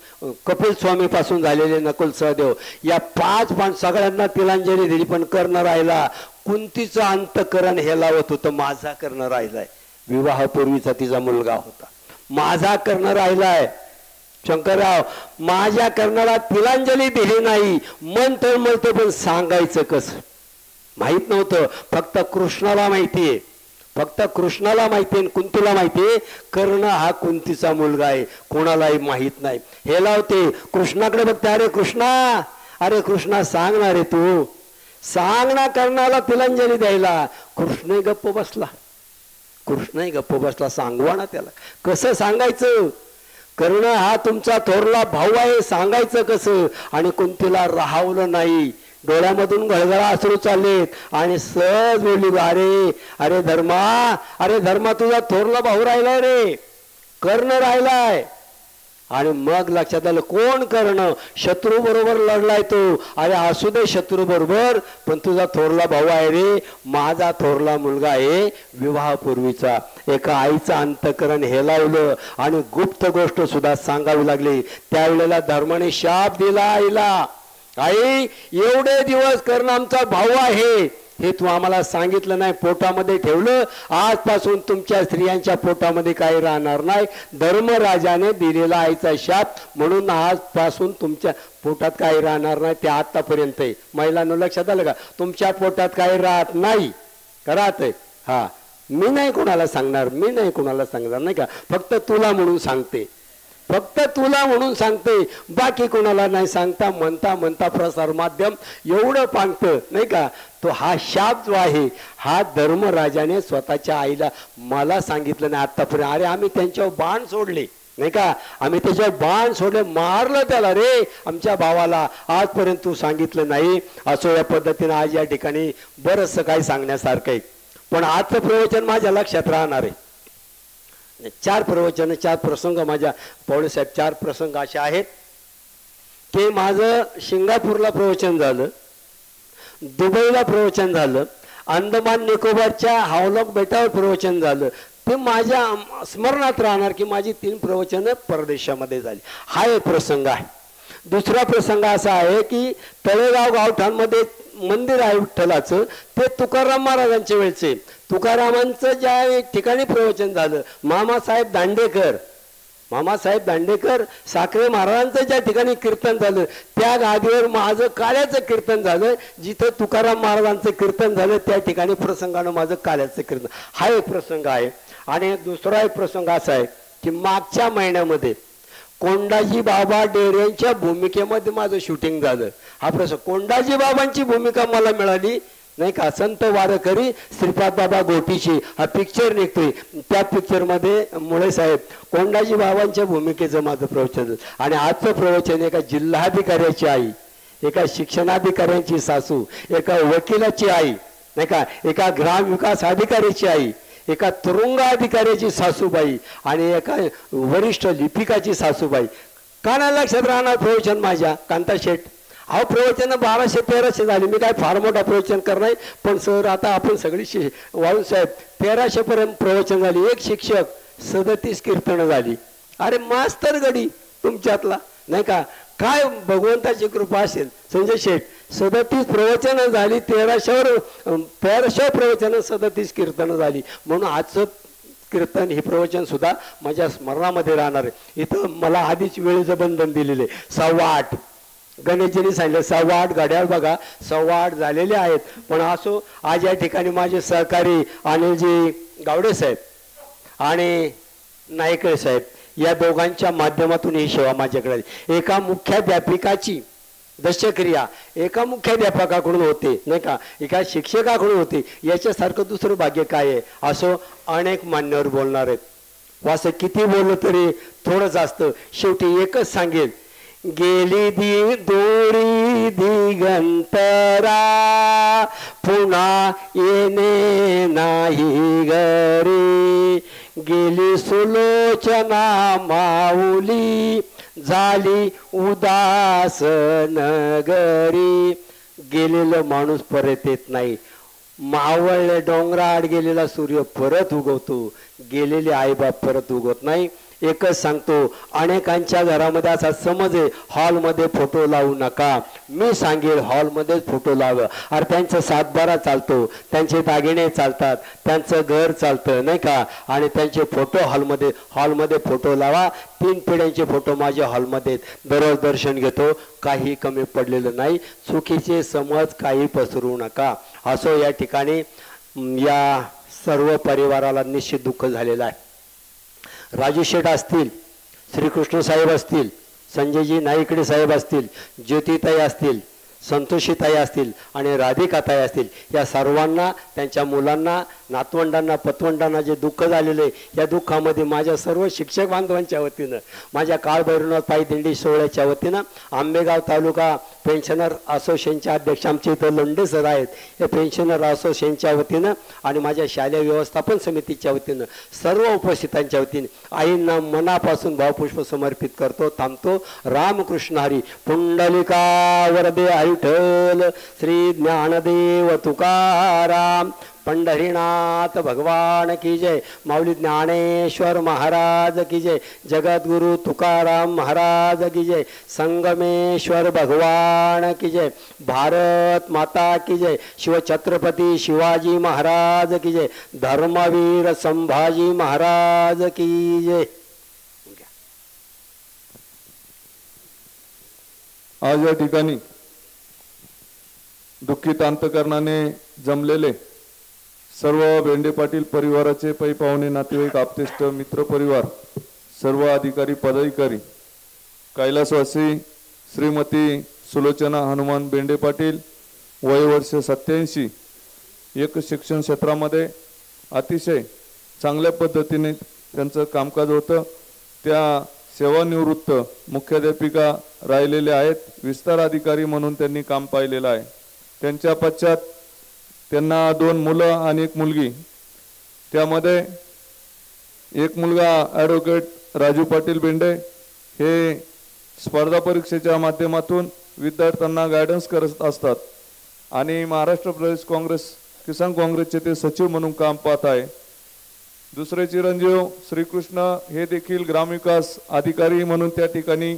कपिल स्वामीपासून झालेले नकुल सहदेव, या 5 सगळ्यांना तिलांजली दिली. पण कर्ण राहिला. कुंतीचं अंतकरण हे लावत होतं, माझा कर्ण राहिलाय. विवाहापूर्वीचा तिचा मुलगा होता, माझा कर्ण राहिलाय. शंकरराव, माझ्या कर्णाला तिलांजली दिली नाही. मन तर म्हणतो, पण सांगायचं कसं माहित नव्हतं. फक्त कृष्णाला माहितीये, फक्त कृष्णाला माहितीये, कुंतीला माहितीये कर्ण हा कुंतीचा मुलगा आहे, कोणालाही माहित नाही. हे लावते कृष्णाकडे बघते, अरे कृष्णा, अरे कृष्णा सांग ना रे, तू सांग ना कर्णाला तिलांजली द्यायला. कृष्णही गप्प बसला, कृष्णही गप्प बसला. सांगवा ना त्याला, कसं सांगायचं. कर्ण हा तुमचा थोरला भाऊ आहे, सांगायचं कसं. आणि कुंतीला राहावलं नाही, डोळ्यामधून गळगळा अश्रू चाललेत आणि सहज बोलली, अरे अरे धर्मा, अरे धर्मा, तुझा थोरला भाऊ राहिलाय रे, कर्ण राहिलाय. आणि मग लक्षात आलं कोण करणं, शत्रू बरोबर लढलाय तो. अरे असू दे शत्रू बरोबर, पण तुझा थोरला भाऊ आहे रे, माझा थोरला मुलगा आहे विवाहापूर्वीचा. एका आईचं अंतकरण हेलावलं आणि गुप्त गोष्ट सुद्धा सांगावी लागली. त्यावेळेला धर्माने शाप दिला आईला, आई एवढे दिवस कर्ण आमचा भाऊ आहे हे तू आम्हाला सांगितलं नाही, पोटामध्ये ठेवलं. आजपासून तुमच्या स्त्रियांच्या पोटामध्ये काही राहणार नाही. धर्मराजाने दिलेला आईचा शाप, म्हणून आजपासून तुमच्या पोटात काही राहणार नाही. ते आतापर्यंत आहे. महिलांना लक्षात आलं का, तुमच्या पोटात काही राहत नाही, राहत आहे. हा, मी नाही कोणाला सांगणार, मी नाही कोणाला सांगणार, नाही का, फक्त तुला म्हणून सांगते, फक्त तुला म्हणून सांगते, बाकी कोणाला नाही सांगता. म्हणता म्हणता प्रसार माध्यम एवढं पांगतं, नाही का. तो हा शाप जो आहे हा धर्मराजाने स्वतःच्या आईला मला सांगितलं नाही आतापर्यंत. अरे आम्ही त्यांच्यावर बाण सोडले, नाही का, आम्ही त्याच्यावर बाण सोडले, मारलं त्याला रे आमच्या भावाला, आजपर्यंत तू सांगितलं नाही. असो या पद्धतीनं आज या ठिकाणी बरंचसं काही सांगण्यासारखं आहे. पण आजचं प्रवचन माझ्या लक्षात राहणार आहे. 4 प्रवचन, 4 प्रसंग माझ्या पवळेसाहेब, 4 प्रसंग असे आहेत की माझं सिंगापूरला प्रवचन झालं, दुबईला प्रवचन झालं, अंदमान निकोबारच्या हावलॉक बेटावर प्रवचन झालं. ते माझ्या स्मरणात राहणार की माझी 3 प्रवचनं परदेशामध्ये झाली. हा एक प्रसंग आहे. दुसरा प्रसंग असा आहे की तळेगाव गावठाणमध्ये मंदिर आहे विठ्ठलाचं, ते तुकाराम महाराजांच्या वेळचे. तुकारामांचं ज्या ठिकाणी प्रवचन झालं, मामासाहेब दांडेकर साखरे महाराजांचं ज्या ठिकाणी कीर्तन झालं, त्या गादीवर माझं काल्याचं कीर्तन झालं. जिथं तुकाराम महाराजांचं कीर्तन झालं त्या ठिकाणी प्रसंगानं माझं काल्याचं कीर्तन. हा एक प्रसंग आहे. आणि दुसरा एक प्रसंग असा आहे की मागच्या महिन्यामध्ये कोंडाजी बाबा डेरेंच्या भूमिकेमध्ये माझं शूटिंग झालं. हा प्रसंग, कोंडाजी बाबांची भूमिका मला मिळाली, नाही का. संत वारकरी श्रीपाद बाबा गोटीची हा पिक्चर निघतोय, त्या पिक्चरमध्ये मुळे साहेब कोंडाजी बाबांच्या भूमिकेचं माझं प्रवचन झालं. आणि आजचं प्रवचन एका जिल्हाधिकाऱ्याची आई, एका शिक्षणाधिकाऱ्यांची सासू, एका वकिलाची आई, नाही का, एका ग्रामविकास अधिकाऱ्याची आई, एका तुरुंग अधिकाऱ्याची सासूबाई आणि एका वरिष्ठ लिपिकाची सासूबाई. का नाही लक्षात राहणार प्रवचन माझ्या कांता शेठ? अहो प्रवचन 1200-1300 झाली. मी काय फार मोठा प्रवचन करणार, पण सर आता आपण सगळी वाळून साहेब 1300 पर्यंत प्रवचन झाली. एक शिक्षक 37 कीर्तनं झाली. अरे मास्तर गडी तुमच्यातला, नाही का. काय भगवंताची कृपा असेल संजय शेठ. 37 प्रवचनं झाली, 1300 प्रवचनं, 37 कीर्तनं झाली. म्हणून आजचं कीर्तन हे प्रवचन सुद्धा माझ्या स्मरणामध्ये राहणार आहे. इथं मला आधीच वेळेचं बंधन दिलेलं आहे. 8:15 गणेशजींनी सांगितलं 8:15 घड्याळ बघा, 8:15 झालेले आहेत. पण असो, आज या ठिकाणी माझे सहकारी अनिलजी गावडे साहेब आणि नायकडे साहेब या दोघांच्या माध्यमातून ही सेवा माझ्याकडे आली. एका मुख्याध्यापिकाची दशक्रिया एका मुख्याध्यापकाकडून होते, नाही का, एका शिक्षकाकडून होते. याच्यासारखं दुसरं भाग्य काय आहे? असो अनेक मान्यवर बोलणार आहेत. वास किती बोललं तरी थोडंच असतं. शेवटी एकच सांगेल, गेली दोरी दिगंतरा पुन्हा येणे नाही घरी. गेली सुलोचना माऊली झाली उदास नगरी. गेलेलं माणूस परत येत नाही. मावळले डोंगराआड गेलेला सूर्य परत उगवतो, गेलेले आईबाप परत उगवत नाही. एकच सांगतो, अनेकांच्या घरामध्ये असा समज आहे हॉलमध्ये फोटो लावू नका. मी सांगेल हॉलमध्येच फोटो लावा. अरे त्यांचा 7-12 चालतो, त्यांचे दागिने चालतात, त्यांचं घर चालतं, नाही का. आणि त्यांचे फोटो हॉलमध्ये फोटो लावा. 3 पिढ्यांचे फोटो माझ्या हॉलमध्ये दररोज दर्शन घेतो, काही कमी पडलेलं नाही. चुकीचे समज काही पसरू नका. असो या ठिकाणी या सर्व परिवाराला निश्चित दुःख झालेलं आहे. राजू शेठ असतील, श्रीकृष्ण साहेब असतील, संजयजी नाईकडे साहेब असतील, ज्योतिताई असतील, संतोषीताई असतील आणि राधिकाताई असतील, या सर्वांना, त्यांच्या मुलांना, नातवंडांना पतवंडांना जे दुःख झालेलं आहे, या दुःखामध्ये माझ्या सर्व शिक्षक बांधवांच्या वतीनं, माझ्या काळभैरवनाथ पायी दिंडी सोहळ्याच्या वतीनं, आंबेगाव तालुका पेन्शनर असोसिएशनचे अध्यक्ष आमचे इथं लोंढे सर आहेत, या पेन्शनर असोसिएशनच्या वतीनं आणि माझ्या शालेय व्यवस्थापन समितीच्या वतीनं सर्व उपस्थितांच्या वतीने आईंना मनापासून भावपुष्प समर्पित करतो. थांबतो. रामकृष्ण हरी. पुंडलिका वरदे विठ्ठल श्री ज्ञानदेव तुकाराम. पंढरीनाथ भगवान की जय. माऊली ज्ञानेश्वर महाराज की जय. जगद्गुरु तुकाराम महाराज की जय. संगमेश्वर भगवान की जय. भारत माता की जय. शिवछत्रपती शिवाजी महाराज की जय. धर्मवीर संभाजी महाराज की जय. आज या ठिकाणी दुःखित अंतकरणाने जमलेले सर्व बेंडे पाटील परिवाराचे पै पाहुणे, नातेवाईक, आप्तेष्ट, मित्र परिवार, सर्व अधिकारी पदाधिकारी, कैलासवासी श्रीमती सुलोचना हनुमान बेंडे पाटील, वय वर्ष 87, एक शिक्षण क्षेत्रामध्ये अतिशय चांगल्या पद्धतीने त्यांचं कामकाज होतं. त्या सेवानिवृत्त मुख्याध्यापिका राहिलेले आहेत. विस्तार अधिकारी म्हणून त्यांनी काम पाहिलेलं आहे. त्यांच्या पश्चात त्यांना 2 मुलं आणि 1 मुलगी. त्यामध्ये एक मुलगा ॲडव्होकेट राजू पाटील बेंडे हे स्पर्धा परीक्षेच्या माध्यमातून विद्यार्थ्यांना गायडन्स करत असतात आणि महाराष्ट्र प्रदेश काँग्रेस किसान काँग्रेसचे ते सचिव म्हणून काम पाहत आहे. दुसरे चिरंजीव श्रीकृष्ण हे देखील ग्रामविकास अधिकारी म्हणून त्या ठिकाणी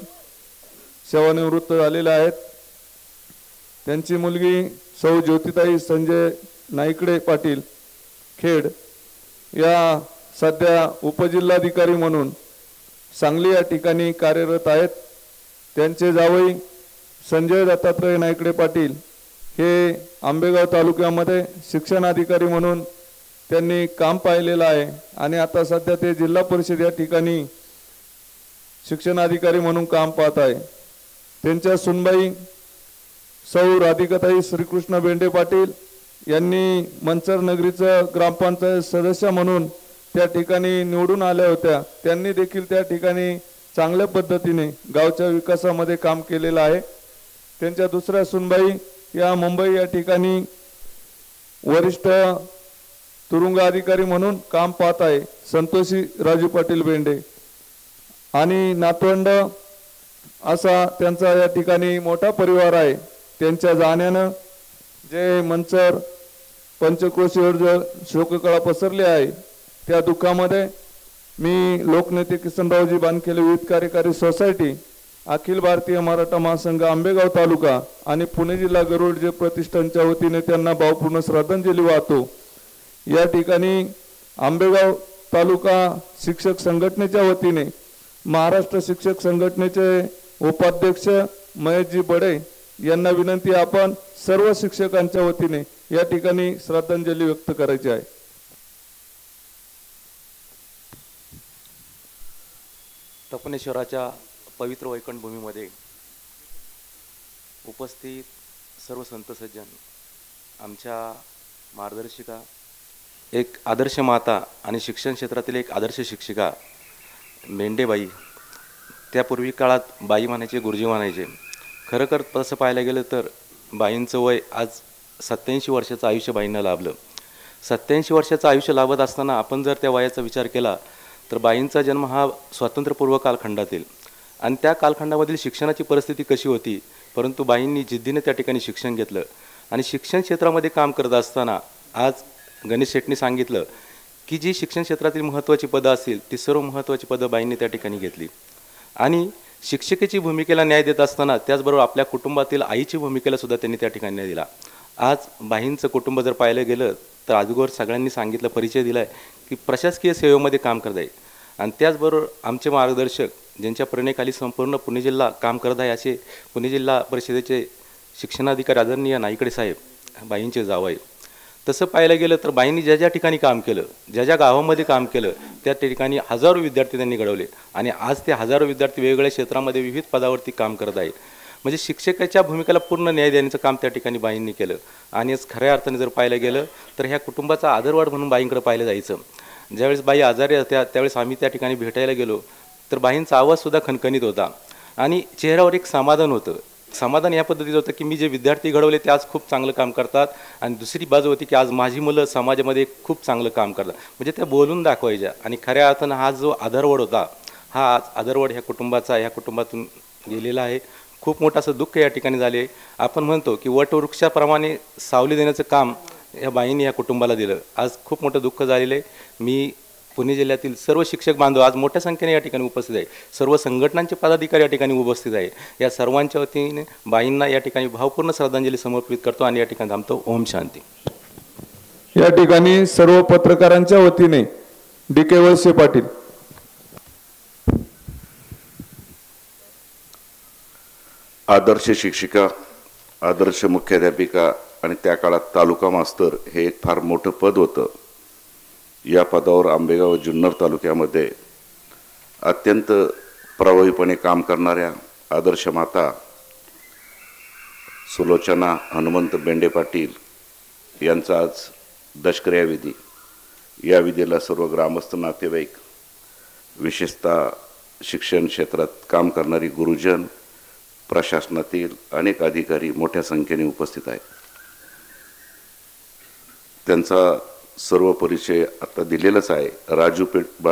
सेवानिवृत्त झालेले आहेत. त्यांची मुलगी सौ ज्योतिताई संजय नाईकडे पाटील खेड या सध्या उपजिल्हाधिकारी म्हणून सांगली या ठिकाणी कार्यरत आहेत. त्यांचे जावई संजय दत्तात्रय नाईकडे पाटील हे आंबेगाव तालुक्यामध्ये शिक्षणाधिकारी म्हणून त्यांनी काम पाहिलेलं आहे आणि आता सध्या ते जिल्हा परिषद या ठिकाणी शिक्षणाधिकारी म्हणून काम पाहत आहे. त्यांच्या सुनबाई सौ राधिकाताई श्रीकृष्ण बेंडे पाटील यांनी मंचर नगरीचं ग्रामपंचायत सदस्य म्हणून त्या ठिकाणी निवडून आल्या होत्या. त्यांनी देखील त्या ठिकाणी चांगल्या पद्धतीने गावच्या विकासामध्ये काम केलेलं आहे. त्यांच्या दुसऱ्या सुनबाई या मुंबई या ठिकाणी वरिष्ठ तुरुंग अधिकारी म्हणून काम पाहत आहे, संतोषी राजू पाटील बेंडे. आणि नातवंड असा त्यांचा या ठिकाणी मोठा परिवार आहे. त्यांच्या जाण्यानं जे मंचर पंचक्रोशीवर जो शोककळा पसरली आहे त्या दुःखामध्ये मी लोकनेते किसनरावजी बानखेले विविध कार्यकारी सोसायटी, अखिल भारतीय मराठा महासंघ आंबेगाव तालुका आणि पुणे जिल्हा गरुड जे प्रतिष्ठानच्या वतीने त्यांना भावपूर्ण श्रद्धांजली वाहतो. या ठिकाणी आंबेगाव तालुका शिक्षक संघटनेच्या वतीने महाराष्ट्र शिक्षक संघटनेचे उपाध्यक्ष महेशजी बडे यांना विनंती, आपण सर्व शिक्षकांच्या वतीने या ठिकाणी श्रद्धांजली व्यक्त करायची आहे. तपनेश्वराच्या पवित्र वैकुंठ भूमीमध्ये उपस्थित सर्व संत सज्जन, आमच्या मार्गदर्शिका, एक आदर्श माता आणि शिक्षण क्षेत्रातील एक आदर्श शिक्षिका मेंढेबाई, त्यापूर्वी काळात बाई म्हणायचे, गुरुजी म्हणायचे. खरं तसं पाहायला गेलं तर बाईंचं वय आज 87 वर्षाचं आयुष्य बाईंना लाभलं. 87 वर्षाचं आयुष्य लाभत असताना आपण जर त्या वयाचा विचार केला तर बाईंचा जन्म हा स्वातंत्र्यपूर्व कालखंडातील आणि त्या कालखंडामधील शिक्षणाची परिस्थिती कशी होती, परंतु बाईंनी जिद्दीने त्या ठिकाणी शिक्षण घेतलं आणि शिक्षण क्षेत्रामध्ये काम करत असताना आज गणेश शेट्टी सांगितलं की जी शिक्षण क्षेत्रातील महत्त्वाची पदं असतील ती सर्व महत्त्वाची पदं बाईंनी त्या ठिकाणी घेतली आणि शिक्षिकेची भूमिकेला न्याय देत असताना त्याचबरोबर आपल्या कुटुंबातील आईची भूमिकेला सुद्धा त्यांनी त्या ठिकाणी न्याय दिला. आज बाईंचं कुटुंब जर पाहिलं गेलं तर अगोदर सगळ्यांनी सांगितलं, परिचय दिला आहे की प्रशासकीय सेवेमध्ये काम करत आहे आणि त्याचबरोबर आमचे मार्गदर्शक ज्यांच्या प्रेरणेखाली संपूर्ण पुणे जिल्हा काम करत आहे असे पुणे जिल्हा परिषदेचे शिक्षणाधिकारी आदरणीय नाईकडे साहेब बाईंचे जावई. तसं पाहायला गेलं तर बाईंनी ज्या ज्या ठिकाणी काम केलं, ज्या ज्या गावामध्ये काम केलं त्या ठिकाणी हजारो विद्यार्थी त्यांनी घडवले आणि आज ते हजारो विद्यार्थी वेगवेगळ्या क्षेत्रामध्ये विविध पदावरती काम करत आहेत. म्हणजे शिक्षकाच्या भूमिकेला पूर्ण न्याय देण्याचं काम त्या ठिकाणी बाईंनी केलं. आणि खऱ्या अर्थाने जर पाहायला गेलं तर ह्या कुटुंबाचा आदरवाढ म्हणून बाईंकडे पाहिलं जायचं. ज्यावेळेस बाई आजारी होत्या त्यावेळेस आम्ही त्या ठिकाणी भेटायला गेलो तर बाईंचा आवाजसुद्धा खणखणीत होता आणि चेहऱ्यावर एक समाधान होतं. समाधान या पद्धतीचं होतं की मी जे विद्यार्थी घडवले ते आज खूप चांगलं काम करतात आणि दुसरी बाजू होती की आज माझी मुलं समाजामध्ये खूप चांगलं काम करतात. म्हणजे त्या बोलून दाखवायच्या. आणि खऱ्या अर्थानं हा जो आदरवड होता हा आदरवड ह्या कुटुंबातून गेलेला आहे. खूप मोठं असं दुःख या ठिकाणी झाले. आपण म्हणतो की वटवृक्षाप्रमाणे सावली देण्याचं काम या बाईंनी या कुटुंबाला दिलं. आज खूप मोठं दुःख झालेलं आहे. मी पुणे जिल्ह्यातील सर्व शिक्षक बांधव आज मोठ्या संख्येने या ठिकाणी उपस्थित आहे. सर्व संघटनांचे पदाधिकारी या ठिकाणी उपस्थित आहे. या सर्वांच्या वतीने बाईंना या ठिकाणी भावपूर्ण श्रद्धांजली समर्पित करतो आणि या ठिकाणी थांबतो. ओम शांती. या ठिकाणी सर्व पत्रकारांच्या वतीने DK वळसे पाटील. आदर्श शिक्षिका, आदर्श मुख्याध्यापिका आणि त्या काळात तालुका मास्तर हे एक फार मोठं पद होतं. या पदावर आंबेगाव जुन्नर तालुक्यामध्ये अत्यंत प्रभावीपणे काम करणाऱ्या आदर्श माता सुलोचना हनुमंत बेंडे पाटील यांचा आज दशक्रिया विधी. या विधीला सर्व ग्रामस्थ नातेवाईक, विशेषतः शिक्षण क्षेत्रात काम करणारी गुरुजन, प्रशासनातील अनेक अधिकारी मोठ्या संख्येने उपस्थित आहेत. त्यांचा सर्व परिचय आता दिलेलाच आहे. राजू पेठ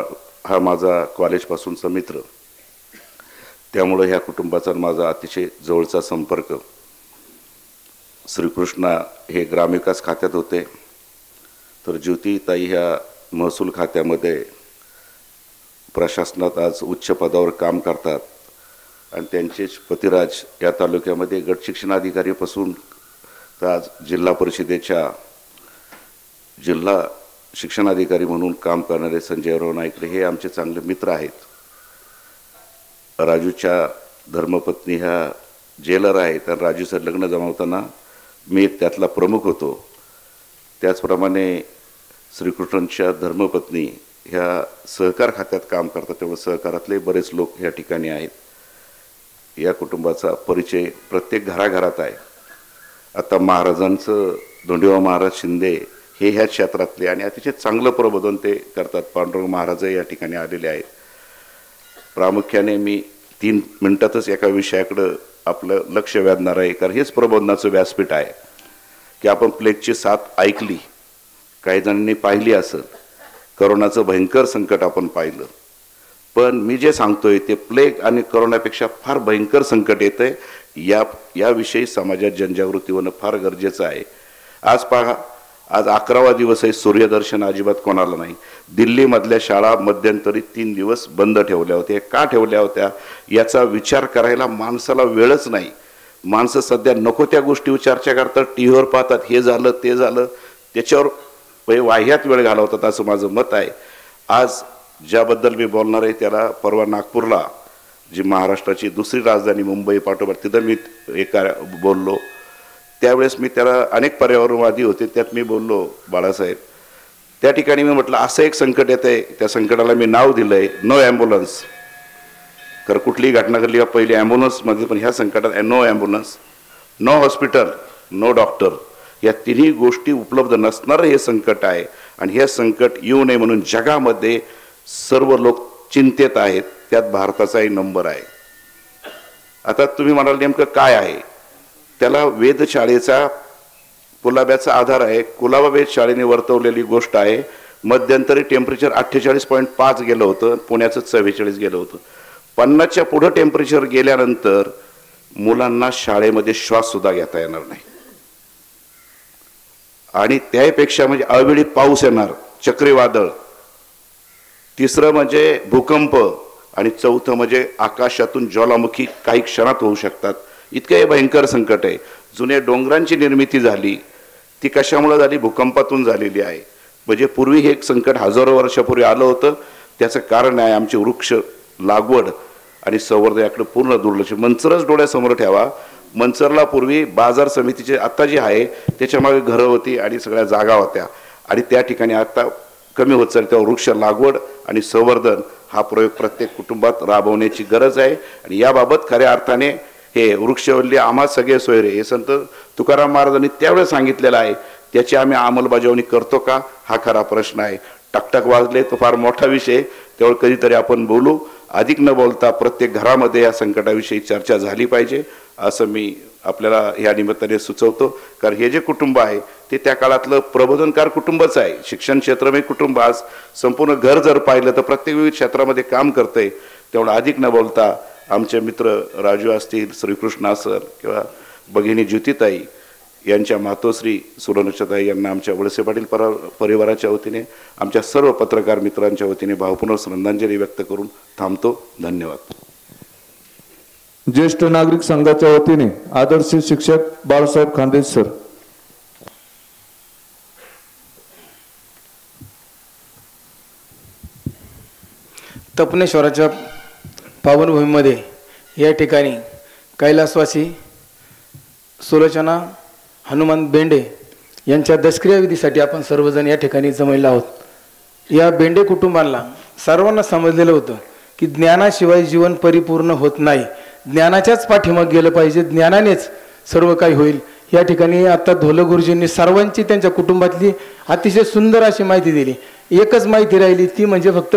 हा माझा कॉलेजपासूनचा मित्र, त्यामुळे ह्या कुटुंबाचा माझा अतिशय जवळचा संपर्क. श्रीकृष्णा हे ग्रामविकास खात्यात होते तर ज्योतिताई ह्या महसूल खात्यामध्ये प्रशासनात आज उच्च पदावर काम करतात. आणि त्यांचेच पतिराज या तालुक्यामध्ये गट शिक्षणाधिकारीपासून तर आज जिल्हा परिषदेच्या जिल्हा शिक्षणाधिकारी म्हणून काम करणारे संजयराव नाईकडे हे आमचे चांगले मित्र आहेत. राजूच्या धर्मपत्नी ह्या जेलर आहेत आणि राजूचं लग्न जमवताना मी त्यातला प्रमुख होतो. त्याचप्रमाणे श्रीकृष्णांच्या धर्मपत्नी ह्या सहकार खात्यात काम करतात, त्यामुळे सहकारातले बरेच लोक या ठिकाणी आहेत. या कुटुंबाचा परिचय प्रत्येक घराघरात आहे. आता महाराजांचं धोंडीबा महाराज शिंदे हे ह्या क्षेत्रातले आणि अतिशय चांगलं प्रबोधन ते करतात. पांडुरंग महाराज या ठिकाणी आलेले आहेत. प्रामुख्याने मी 3 मिनिटातच एका विषयाकडं आपलं लक्ष वेधणार आहे, कारण हेच प्रबोधनाचं व्यासपीठ आहे की आपण प्लेगची साथ ऐकली, काही जणांनी पाहिली असेल, करोनाचं भयंकर संकट आपण पाहिलं. पण मी जे सांगतोय ते प्लेग आणि करोनापेक्षा फार भयंकर संकट येतं आहे. याविषयी समाजात जनजागृती होणं फार गरजेचं आहे. आज पहा, आज 11वा दिवस आहे, सूर्यदर्शन अजिबात कोणाला नाही. दिल्लीमधल्या शाळा मध्यंतरी 3 दिवस बंद ठेवल्या होत्या. का ठेवल्या होत्या याचा विचार करायला माणसाला वेळच नाही. माणसं सध्या नको त्या गोष्टीवर चर्चा करतात, टीव्हीवर पाहतात, हे झालं ते झालं, त्याच्यावर वाह्यात वेळ घालवतात असं माझं मत आहे. आज ज्याबद्दल मी बोलणार आहे त्याला परवा नागपूरला, जी महाराष्ट्राची दुसरी राजधानी मुंबई पाठोपाठ, तिथं मी बोललो. त्यावेळेस मी त्याला अनेक पर्यावरणवादी होते, त्यात मी बोललो बाळासाहेब. त्या ठिकाणी मी म्हटलं असं एक संकट येतं आहे, त्या संकटाला मी नाव दिलं आहे नो ॲम्ब्युलन्स. कारण कुठलीही घटना घडली का पहिली ॲम्ब्युलन्समध्ये, पण ह्या संकटात no ambulance, no hospital, no doctor, या तिन्ही गोष्टी उपलब्ध नसणारं हे संकट आहे. आणि हे संकट येऊ नये म्हणून जगामध्ये सर्व लोक चिंतेत आहेत, त्यात भारताचाही नंबर आहे. आता तुम्ही म्हणाल नेमकं काय आहे, त्याला वेधशाळेचा कुलाब्याचा आधार आहे. कुलाबा वेधशाळेने वर्तवलेली गोष्ट आहे. मध्यंतरी टेम्परेचर 48.5 गेलं होतं, पुण्याचं 44 गेलं होतं. 50च्या पुढं टेम्परेचर गेल्यानंतर मुलांना शाळेमध्ये श्वास सुद्धा घेता येणार नाही. आणि त्यापेक्षा म्हणजे अवेळी पाऊस येणार, चक्रीवादळ, तिसरं म्हणजे भूकंप, आणि चौथं म्हणजे आकाशातून ज्वालामुखी काही क्षणात होऊ शकतात. इतकं हे भयंकर संकट आहे. जुन्या डोंगरांची निर्मिती झाली ती कशामुळे झाली, भूकंपातून झालेली आहे. म्हणजे पूर्वी हे एक संकट हजारो वर्षापूर्वी आलं होतं. त्याचं कारण आहे आमची वृक्ष लागवड आणि संवर्धन याकडे पूर्ण दुर्लक्ष. मंचरच डोळ्यासमोर ठेवा. मंचरला पूर्वी बाजार समितीचे आत्ता जे आहे त्याच्यामागे घरं होती आणि सगळ्या जागा होत्या, आणि त्या ठिकाणी आता कमी होत चालली. तेव्हा वृक्ष लागवड आणि संवर्धन हा प्रयोग प्रत्येक कुटुंबात राबवण्याची गरज आहे. आणि याबाबत खऱ्या अर्थाने हे वृक्षवल्ली आम्हा सगळे सोयरे हे संत तुकाराम महाराजांनी त्यावेळेस सांगितलेलं आहे. त्याची आम्ही अंमलबजावणी करतो का हा खरा प्रश्न आहे. टकटक वाजले तो फार मोठा विषय, त्यावर कधीतरी आपण बोलू. अधिक न बोलता प्रत्येक घरामध्ये या संकटाविषयी चर्चा झाली पाहिजे असं मी आपल्याला या निमित्ताने सुचवतो. कारण हे जे कुटुंब आहे ते त्या काळातलं प्रबोधनकार कुटुंबच आहे. शिक्षण क्षेत्रमय कुटुंब आज संपूर्ण घर जर पाहिलं तर प्रत्येक विविध क्षेत्रामध्ये काम करतंय. तेवढं अधिक न बोलता आमचे मित्र राजू असतील, श्रीकृष्ण सर किंवा भगिनी ज्योतिताई यांच्या मातोश्री सुलोचनाताई यांना आमच्या वळसे पाटील परिवाराच्या वतीने आमच्या सर्व पत्रकार मित्रांच्या वतीने भावपूर्ण श्रद्धांजली व्यक्त करून थांबतो. धन्यवाद. ज्येष्ठ नागरिक संघाच्या वतीने आदर्श शिक्षक बाळासाहेब खांदे सर. तपनेश्वराच्या पावनभूमीमध्ये या ठिकाणी कैलासवासी सुलोचना हनुमान बेंडे यांच्या दशक्रिया विधीसाठी आपण सर्वजण या ठिकाणी जमलेलो आहोत. या बेंडे कुटुंबाला सर्वांना समजलेलं होतं की ज्ञानाशिवाय जीवन परिपूर्ण होत नाही. ज्ञानाच्याच पाठीमागे गेलं पाहिजे, ज्ञानानेच सर्व काही होईल. या ठिकाणी आता धोले गुरुजींनी सर्वांची त्यांच्या कुटुंबातली अतिशय सुंदर अशी माहिती दिली. एकच माहिती राहिली ती म्हणजे फक्त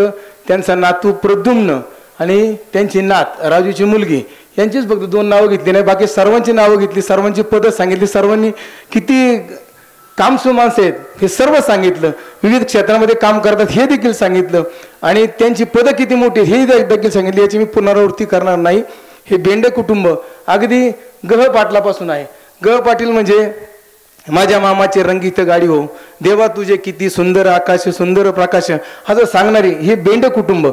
त्यांचा नातू प्रद्युम्न आणि त्यांची नात राजूची मुलगी यांचीच फक्त 2 नावं घेतली नाही. बाकी सर्वांची नावं घेतली, सर्वांची पदं सांगितली, सर्वांनी किती कामसू माणसं आहेत हे सर्व सांगितलं. विविध क्षेत्रामध्ये काम करतात हे देखील सांगितलं आणि त्यांची पदं किती मोठी हे देखील सांगितली. याची मी पुनरावृत्ती करणार नाही. हे बेंडे कुटुंब अगदी गह पाटलापासून आहे. गह पाटील म्हणजे माझ्या मामाचे रंगीत गाडी हो, देवा तुझे किती सुंदर आकाश सुंदर प्रकाश, हा जो सांगणारी हे बेंडे कुटुंब.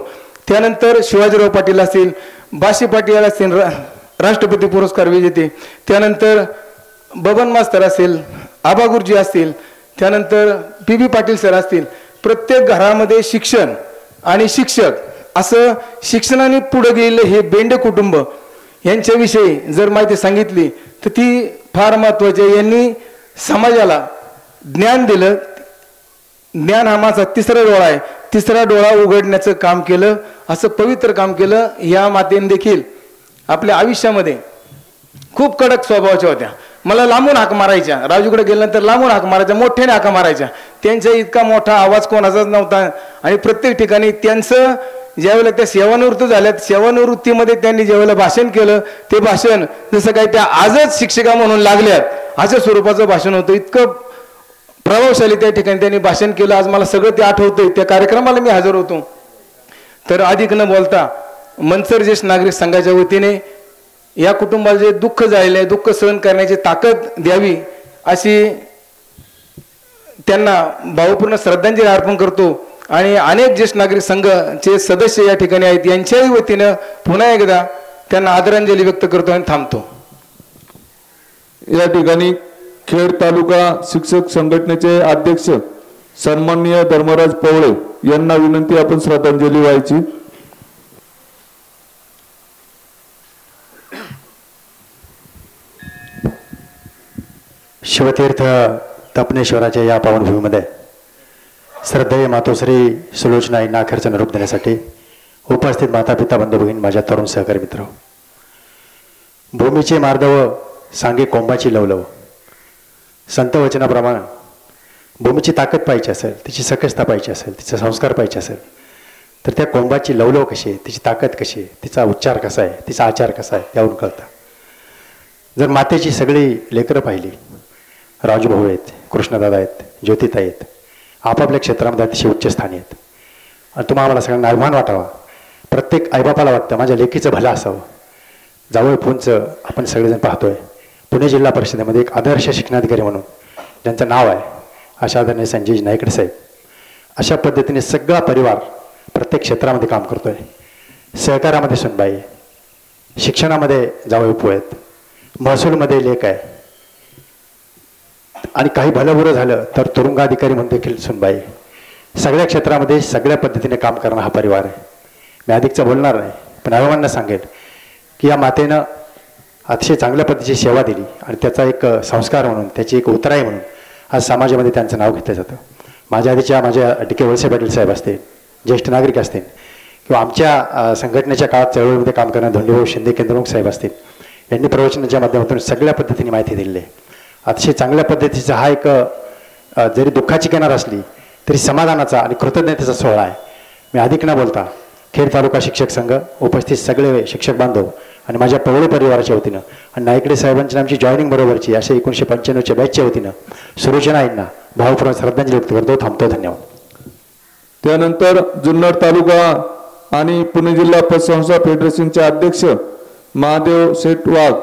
त्यानंतर शिवाजीराव पाटील असतील, बाशी पाटील असतील राष्ट्रपती पुरस्कार विजेते, त्यानंतर बबन मास्तर असेल, आबा गुरुजी असतील, त्यानंतर पी पाटील सर असतील. प्रत्येक घरामध्ये शिक्षण आणि शिक्षक असं शिक्षणाने पुढे गेलेले हे बेंडे कुटुंब यांच्याविषयी जर माहिती सांगितली तर ती फार महत्त्वाची आहे. यांनी समाजाला ज्ञान दिलं. ज्ञान हा माझा तिसरा डोळा आहे. तिसरा डोळा उघडण्याचं काम केलं, असं पवित्र काम केलं. या मातेने देखील आपल्या आयुष्यामध्ये खूप कडक स्वभावाच्या होत्या. मला लांबून हाक मारायच्या, राजूकडे गेल्यानंतर लांबून हाक मारायच्या, मोठ्याने हाका मारायच्या. त्यांचा इतका मोठा आवाज कोणाचाच नव्हता आणि प्रत्येक ठिकाणी त्यांचं ज्यावेळेला त्या सेवानिवृत्त झाल्यात सेवानिवृत्तीमध्ये त्यांनी ज्यावेळेला भाषण केलं ते भाषण जसं काही त्या आजच शिक्षिका म्हणून लागल्यात अशा स्वरूपाचं भाषण होतं. इतकं प्रभावशाली त्या ठिकाणी त्यांनी भाषण केलं. आज मला सगळं ते आठवतंय. त्या कार्यक्रमाला मी हजर होतो. तर अधिक न बोलता मनसर ज्येष्ठ नागरिक संघाच्या वतीने या कुटुंबाला जे दुःख झालेले दुःख सहन करण्याची ताकद द्यावी अशी त्यांना भावपूर्ण श्रद्धांजली अर्पण करतो. आणि अनेक ज्येष्ठ नागरिक संघाचे सदस्य या ठिकाणी आहेत, यांच्याही वतीनं पुन्हा एकदा त्यांना आदरांजली व्यक्त करतो आणि थांबतो. या ठिकाणी खेड तालुका शिक्षक संघटनेचे अध्यक्ष सन्माननीय धर्मराज पवळे यांना विनंती आपण श्रद्धांजली व्हायची. शिवतीर्थ तपनेश्वराच्या या पावनभूमीमध्ये श्रद्धेय मातोश्री सुलोचना यांना अखेरचा निरोप देण्यासाठी उपस्थित माता पिता बंधू भगिनी माझ्या तरुण सहकारी मित्र. भूमीचे मार्दव सांगे कोंबाची लवलव. संत वचनाप्रमाणे भूमीची ताकद पाहिजे असेल, तिची सकसता पाहिजे असेल, तिचा संस्कार पाहिजे असेल तर त्या कोंबाची लवलव कशी आहे, तिची ताकद कशी आहे, तिचा उच्चार कसा आहे, तिचा आचार कसा आहे यावरून कळतं. जर मातेची सगळी लेकरं पाहिली, राजूभाऊ आहेत, कृष्णदादा आहेत, ज्योतिताई आहेत, आपापल्या क्षेत्रामध्ये अतिशय उच्च स्थानी आहेत. आणि तुम्हाला मला सगळ्यांना अभिमान वाटावा. प्रत्येक आईबापाला वाटतं माझ्या लेकीचं भलं असावं. जावळ फोनचं आपण सगळेजण पाहतोय. पुणे जिल्हा परिषदेमध्ये एक आदर्श शिक्षणाधिकारी म्हणून ज्यांचं नाव आहे अशा आदरणीय संजय नाईकडे साहेब, अशा पद्धतीने सगळा परिवार प्रत्येक क्षेत्रामध्ये काम करतोय. सहकारामध्ये सुनबाई, शिक्षणामध्ये जावळ आहेत, महसूलमध्ये लेख आहे आणि काही भलं बुरं झालं तर तुरुंगाधिकारी म्हणून देखील सुनबाई. सगळ्या क्षेत्रामध्ये सगळ्या पद्धतीने काम करणं हा परिवार आहे. मी अधिकचं बोलणार नाही, पण अभिमानानं सांगेल की या मातेनं अतिशय चांगल्या पद्धतीची सेवा दिली आणि त्याचा एक संस्कार म्हणून, त्याची एक उतराई म्हणून आज समाजामध्ये त्यांचं नाव घेतलं जातं. माझ्या डी.के. वळसे पाटील साहेब असतील, ज्येष्ठ नागरिक असतील किंवा आमच्या संघटनेच्या काळात चळवळीमध्ये काम करणारे धोंडीभाऊ शिंदे केंद्रप्रमुख साहेब असतील, यांनी प्रवचनाच्या माध्यमातून सगळ्या पद्धतीने माहिती दिलेली आहे. अतिशय चांगल्या पद्धतीचा हा एक जरी दुःखाची किनार असली तरी समाधानाचा आणि कृतज्ञतेचा सोहळा आहे. मी अधिक न बोलता खेड तालुका शिक्षक संघ, उपस्थित सगळे शिक्षक बांधव आणि माझ्या पवळे परिवाराच्या वतीनं आणि नायकडे साहेबांची आमची जॉईनिंग बरोबरची अशा 1995च्या बॅचच्या वतीनं सुलोचना यांना भावपूर्ण श्रद्धांजली व्यक्त करतो. थांबतो. धन्यवाद. त्यानंतर जुन्नर तालुका आणि पुणे जिल्हा पतसंस्था फेडरेशनचे अध्यक्ष महादेव शेठ वाघ.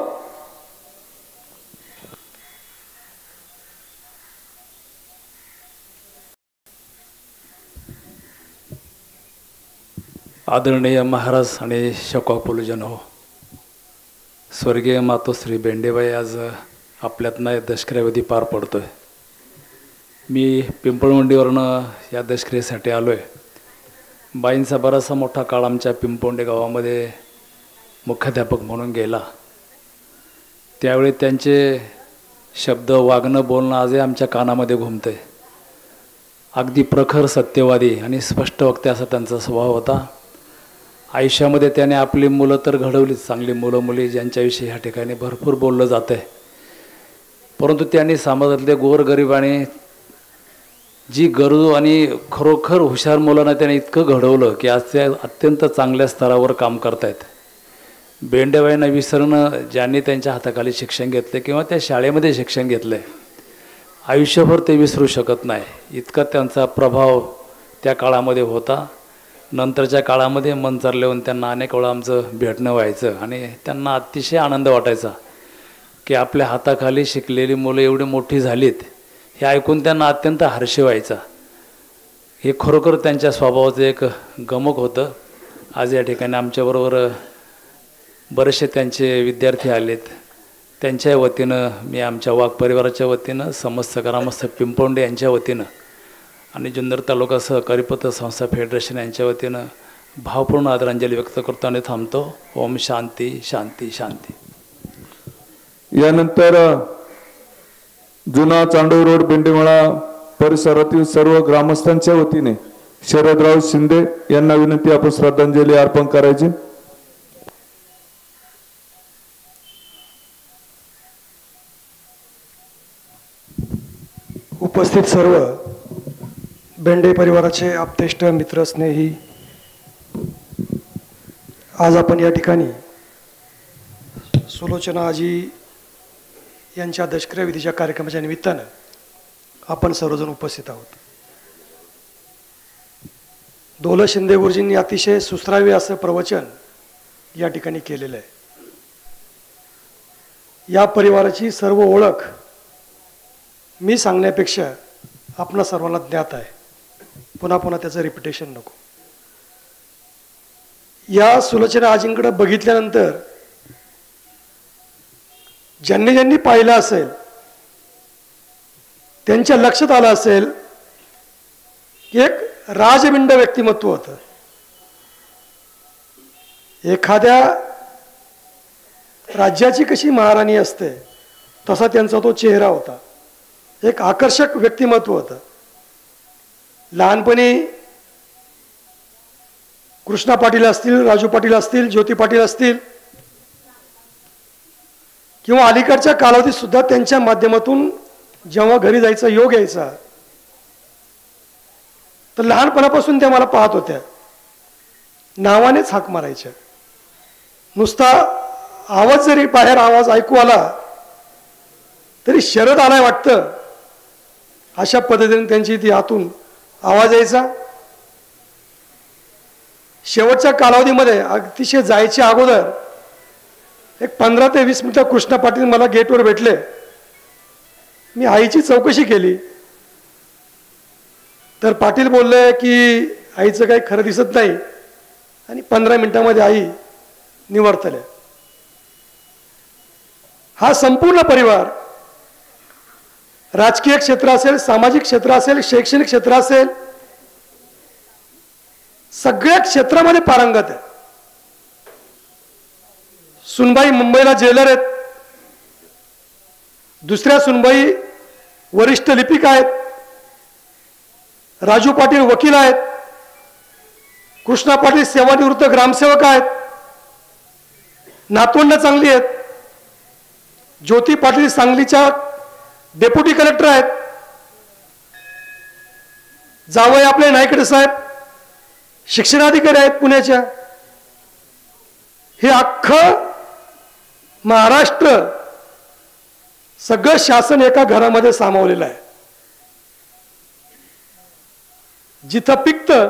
आदरणीय महाराज आणि शकोपलूजन हो, स्वर्गीय मातोश्री बेंडेबाई आज आपल्यातनं दशक्रियाविधी पार पडतोय. मी पिंपळवंडीवरनं या दशक्रियेसाठी आलो आहे. बाईंचा बराचसा मोठा काळ आमच्या पिंपळवंडी गावामध्ये मुख्याध्यापक म्हणून गेला. त्यावेळी त्यांचे शब्द, वागणं, बोलणं आजही आमच्या कानामध्ये घुमते. अगदी प्रखर सत्यवादी आणि स्पष्ट वक्ते असा त्यांचा स्वभाव होता. आयुष्यामध्ये त्याने आपली मुलं तर घडवलीच, चांगली मुलं मुली ज्यांच्याविषयी ह्या ठिकाणी भरपूर बोललं जातं आहे. परंतु त्यांनी समाजातले गोरगरीब आणि जी गरजू आणि खरोखर हुशार मुलांना त्याने इतकं घडवलं की आज ते अत्यंत चांगल्या स्तरावर काम करतायत. बेंडेबाईंना विसरणं, ज्यांनी त्यांच्या हाताखाली शिक्षण घेतले किंवा त्या शाळेमध्ये शिक्षण घेतलं आहे, आयुष्यभर ते विसरू शकत नाही. इतका त्यांचा प्रभाव त्या काळामध्ये होता. नंतरच्या काळामध्ये मंचारला येऊन त्यांना अनेक वेळा आमचं भेटणं व्हायचं आणि त्यांना अतिशय आनंद वाटायचा की आपल्या हाताखाली शिकलेली मुलं एवढी मोठी झालीत, हे ऐकून त्यांना अत्यंत हर्ष व्हायचा. हे खरोखर त्यांच्या स्वभावाचं एक गमक होतं. आज या ठिकाणी आमच्याबरोबर बरेचसे त्यांचे विद्यार्थी आलेत. त्यांच्या वतीनं मी आमच्या वाघ परिवाराच्या वतीनं, समस्त ग्रामस्थ पिंपळवंडी यांच्या वतीनं आणि जुन्नर तालुका सहकारी पतसंस्था फेडरेशन यांच्या वतीनं भावपूर्ण आदरांजली व्यक्त करतो आणि थांबतो. ओम शांती शांती शांती. यानंतर जुना चांडोर रोड बेंडेमळा परिसरातील सर्व ग्रामस्थांच्या वतीने शरदराव शिंदे यांना विनंती आपण श्रद्धांजली अर्पण करायची. उपस्थित सर्व बेंडे परिवाराचे आप्तेष्ट, मित्र, स्नेही, आज आपण या ठिकाणी सुलोचना आजी यांच्या दशक्रिया विधीच्या कार्यक्रमाच्या निमित्तानं आपण सर्वजण उपस्थित आहोत. दोल शिंदे गुरुजींनी अतिशय सुश्राव्य असं प्रवचन या ठिकाणी केलेलं आहे. या परिवाराची सर्व ओळख मी सांगण्यापेक्षा आपणा सर्वांना ज्ञात आहे. पुन्हा पुन्हा त्याचं रिपिटेशन नको. या सुलोचना आजींकडे बघितल्यानंतर ज्यांनी ज्यांनी पाहिलं असेल त्यांच्या लक्षात आलं असेल की एक राजबिंड व्यक्तिमत्व होतं. एखाद्या राज्याची कशी महाराणी असते तसा त्यांचा तो चेहरा होता. एक आकर्षक व्यक्तिमत्व होतं. लहानपणी कृष्णा पाटील असतील, राजू पाटील असतील, ज्योती पाटील असतील किंवा अलीकडच्या कालावधीत सुद्धा त्यांच्या माध्यमातून जेव्हा घरी जायचा योग यायचा तर लहानपणापासून त्या मला पाहत होत्या. नावानेच हाक मारायच्या. नुसता आवाज जरी बाहेर आवाज ऐकू आला तरी शरद आलाय वाटतं अशा पद्धतीने त्यांची ती आतून आवाज यायचा. शेवटच्या कालावधीमध्ये अतिशय जायच्या अगोदर एक 15 ते 20 मिनिटं कृष्णा पाटील मला गेटवर भेटले. मी आईची चौकशी केली तर पाटील बोलले की आईचं काही खरं दिसत नाही आणि 15 मिनिटांमध्ये आई निवर्तल्या. हा संपूर्ण परिवार राजकीय क्षेत्र असेल, सामाजिक क्षेत्र असेल, शैक्षणिक क्षेत्र असेल, सगळ्या क्षेत्रामध्ये पारंगत आहे. सुनबाई मुंबईला जेलर आहेत. दुसऱ्या सुनबाई वरिष्ठ लिपिका आहेत. राजू पाटील वकील आहेत. कृष्णा पाटील सेवानिवृत्त ग्रामसेवक आहेत. नातवंड चांगली आहेत. ज्योती पाटील सांगलीच्या डेप्युटी कलेक्टर आहेत, जावई आपले नायकडे साहेब शिक्षणाधिकारी आहेत पुण्याच्या. हे अख्खं महाराष्ट्र सगळं शासन एका घरामध्ये सामावलेलं आहे. जिथं पिकतं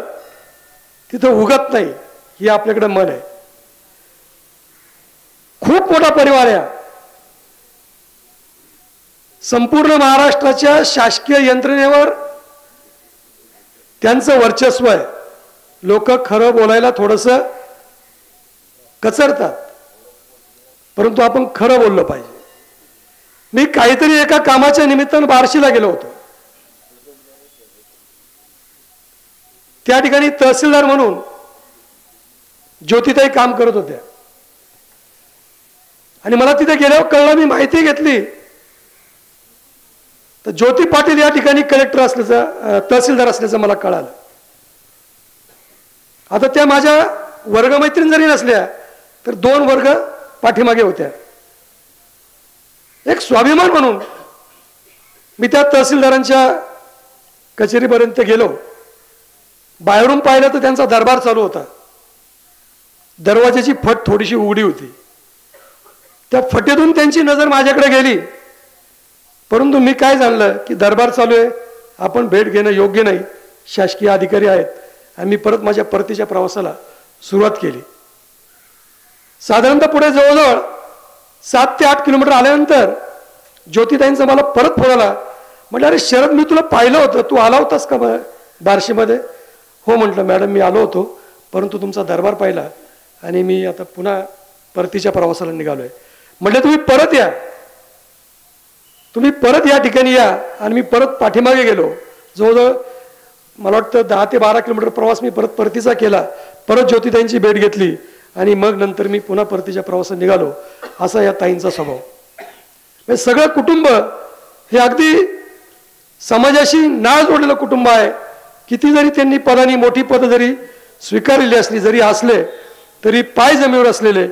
तिथं उगत नाही, हे आपल्याकडे मन आहे. खूप मोठा परिवार आहे. संपूर्ण महाराष्ट्राच्या शासकीय यंत्रणेवर त्यांचं वर्चस्व आहे. लोक खरं बोलायला थोडंसं कचरतात, परंतु आपण खरं बोललं पाहिजे. मी काहीतरी एका कामाच्या निमित्तानं बार्शीला गेलो होतो. त्या ठिकाणी तहसीलदार म्हणून ज्योतिताई काम करत होत्या आणि मला तिथे गेल्यावर कळलं, मी माहिती घेतली तर ज्योती पाटील या ठिकाणी कलेक्टर असल्याचं, तहसीलदार असल्याचं मला कळालं. आता त्या माझ्या वर्गमैत्रीण जरी नसल्या तर 2 वर्ग पाठीमागे होत्या. एक स्वाभिमान म्हणून मी त्या तहसीलदारांच्या कचेरीपर्यंत गेलो. बाहेरून पाहिलं तर त्यांचा दरबार चालू होता. दरवाजाची फट थोडीशी उघडी होती. त्या फटेतून त्यांची नजर माझ्याकडे गेली, परंतु मी काय जाणलं की दरबार चालू आहे, आपण भेट घेणं योग्य नाही, शासकीय अधिकारी आहेत. आणि मी परत माझ्या परतीच्या प्रवासाला सुरुवात केली. साधारणतः पुढे जवळजवळ 7 ते 8 किलोमीटर आल्यानंतर ज्योतिताईंचा मला परत फोन आला. म्हटलं, अरे शरद, मी तुला पाहिलं होतं, तू आला होतास का बार्शीमध्ये? हो म्हटलं, मॅडम मी आलो होतो, परंतु तुमचा दरबार पाहिला आणि मी आता पुन्हा परतीच्या प्रवासाला निघालोय. म्हटलं तुम्ही परत या, तुम्ही परत या ठिकाणी या. आणि मी परत पाठीमागे गेलो. जवळजवळ मला वाटतं 10 ते 12 किलोमीटर प्रवास मी परत परतीचा केला. परत ज्योतिताईंची भेट घेतली आणि मग नंतर मी पुन्हा परतीच्या प्रवासात निघालो. असा या ताईंचा स्वभाव. म्हणजे सगळं कुटुंब हे अगदी समाजाशी नाळ जोडलेलं कुटुंब आहे. किती जरी त्यांनी पदानी मोठी पद जरी स्वीकारलेली असली जरी असले तरी पाय जमिनीवर असलेले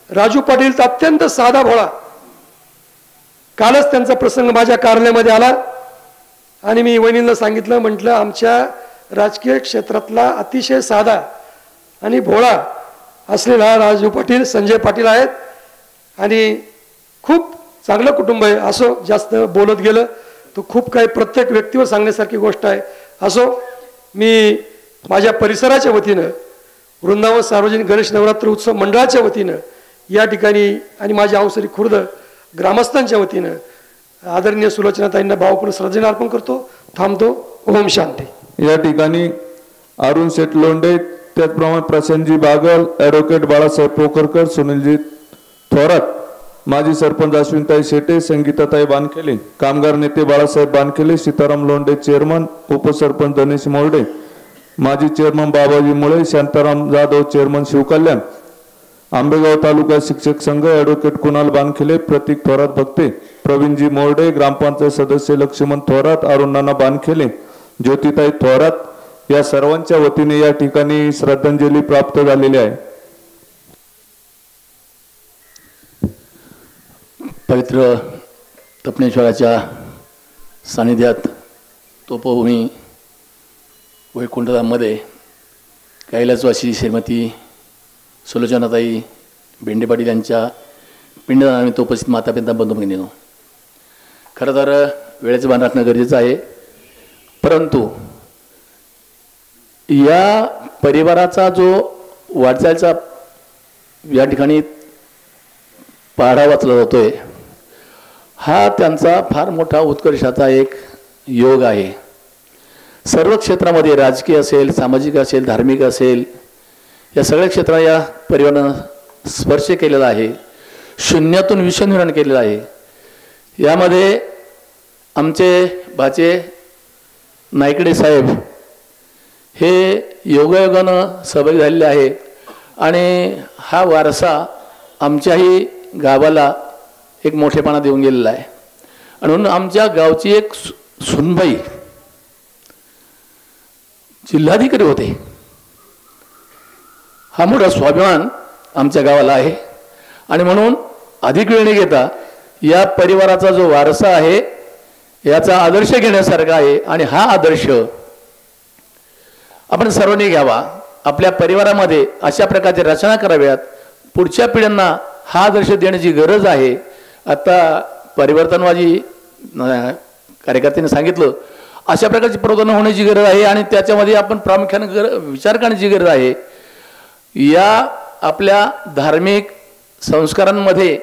राजू पाटील तर अत्यंत साधा भोळा. कालच त्यांचा प्रसंग माझ्या कार्यालयामध्ये आला आणि मी वहिनींना सांगितलं, म्हटलं आमच्या राजकीय क्षेत्रातला अतिशय साधा आणि भोळा असलेला राजू पाटील, संजय पाटील आहेत आणि खूप चांगलं कुटुंब आहे. असो, जास्त बोलत गेलं तर खूप काही प्रत्येक व्यक्तीवर सांगण्यासारखी गोष्ट आहे. असो, मी माझ्या परिसराच्या वतीनं, वृंदावन सार्वजनिक गणेश नवरात्र उत्सव मंडळाच्या वतीनं या ठिकाणी आणि माझ्या अवसरी खुर्द ग्रामस्थांच्या वतीनं आदरणीय सुलोचनाताईंना भावपूर्ण श्रद्धांजली अर्पण करतो. थांबतो. ओम शांती. या ठिकाणी अरुण शेठ लोंढे, त्याचप्रमाणे प्रशांतजी बागल, ॲडव्होकेट बाळासाहेब पोखरकर, सुनीलजी थोरात, माजी सरपंच अश्विनताई शेटे, संगीताताई बानखेले, कामगार नेते बाळासाहेब बानखेले, सीताराम लोंढे चेअरमन, उपसरपंच गणेश मोर्डे, माजी चेअरमन बाबाजी मुळे, शांताराम जाधव चेअरमन शिवकल्याण, आंबेगाव तालुका शिक्षक संघ, ॲडव्होकेट कुणाल बानखेले, प्रतीक थोरात भक्ते, प्रवीणजी मोर्डे, ग्रामपंचायत सदस्य लक्ष्मण थोरात, अरुण नाना बानखेले, ज्योतिताई थोरात या सर्वांच्या वतीने या ठिकाणी श्रद्धांजली प्राप्त झालेली आहे. पवित्र तपनेश्वराच्या सानिध्यात तपोभूमी वैकुंठधाममध्ये कैलासवासी श्रीमती सुलोचनाताई बेंडे पाटील यांच्या पिंडदानानिमित्त उपस्थित मातापिता बंधू भगिनींनो, खरं तर वेळेचं भान राखणं गरजेचं आहे, परंतु या परिवाराचा जो वाटचालचा या ठिकाणी पाढा वाचला जातोय, हा त्यांचा फार मोठा उत्कर्षाचा एक योग आहे. सर्व क्षेत्रामध्ये, राजकीय असेल, सामाजिक असेल, धार्मिक असेल, या सगळ्या क्षेत्रात या परिवारानं स्पर्श केलेला आहे. शून्यातून विश्वनिर्माण केलेलं आहे. यामध्ये आमचे भाचे नायकडे साहेब हे योगायोगानं सहभागी झालेले आहे आणि हा वारसा आमच्याही गावाला एक मोठेपणा देऊन गेलेला आहे. आणि म्हणून आमच्या गावची एक सुनबाई जिल्हाधिकारी होते. हा मोठा स्वाभिमान आमच्या गावाला आहे आणि म्हणून अधिक वेळ न घेता या परिवाराचा जो वारसा आहे याचा आदर्श घेण्यासारखा आहे आणि हा आदर्श आपण सर्वांनी घ्यावा. आपल्या परिवारामध्ये अशा प्रकारच्या रचना कराव्यात. पुढच्या पिढ्यांना हा आदर्श देण्याची गरज आहे. आता परिवर्तनवादी कार्यकर्त्यांनी सांगितलं अशा प्रकारची प्रबोधन होण्याची गरज आहे आणि त्याच्यामध्ये आपण प्रामुख्याने विचार करण्याची गरज आहे. या आपल्या धार्मिक संस्कारांमध्ये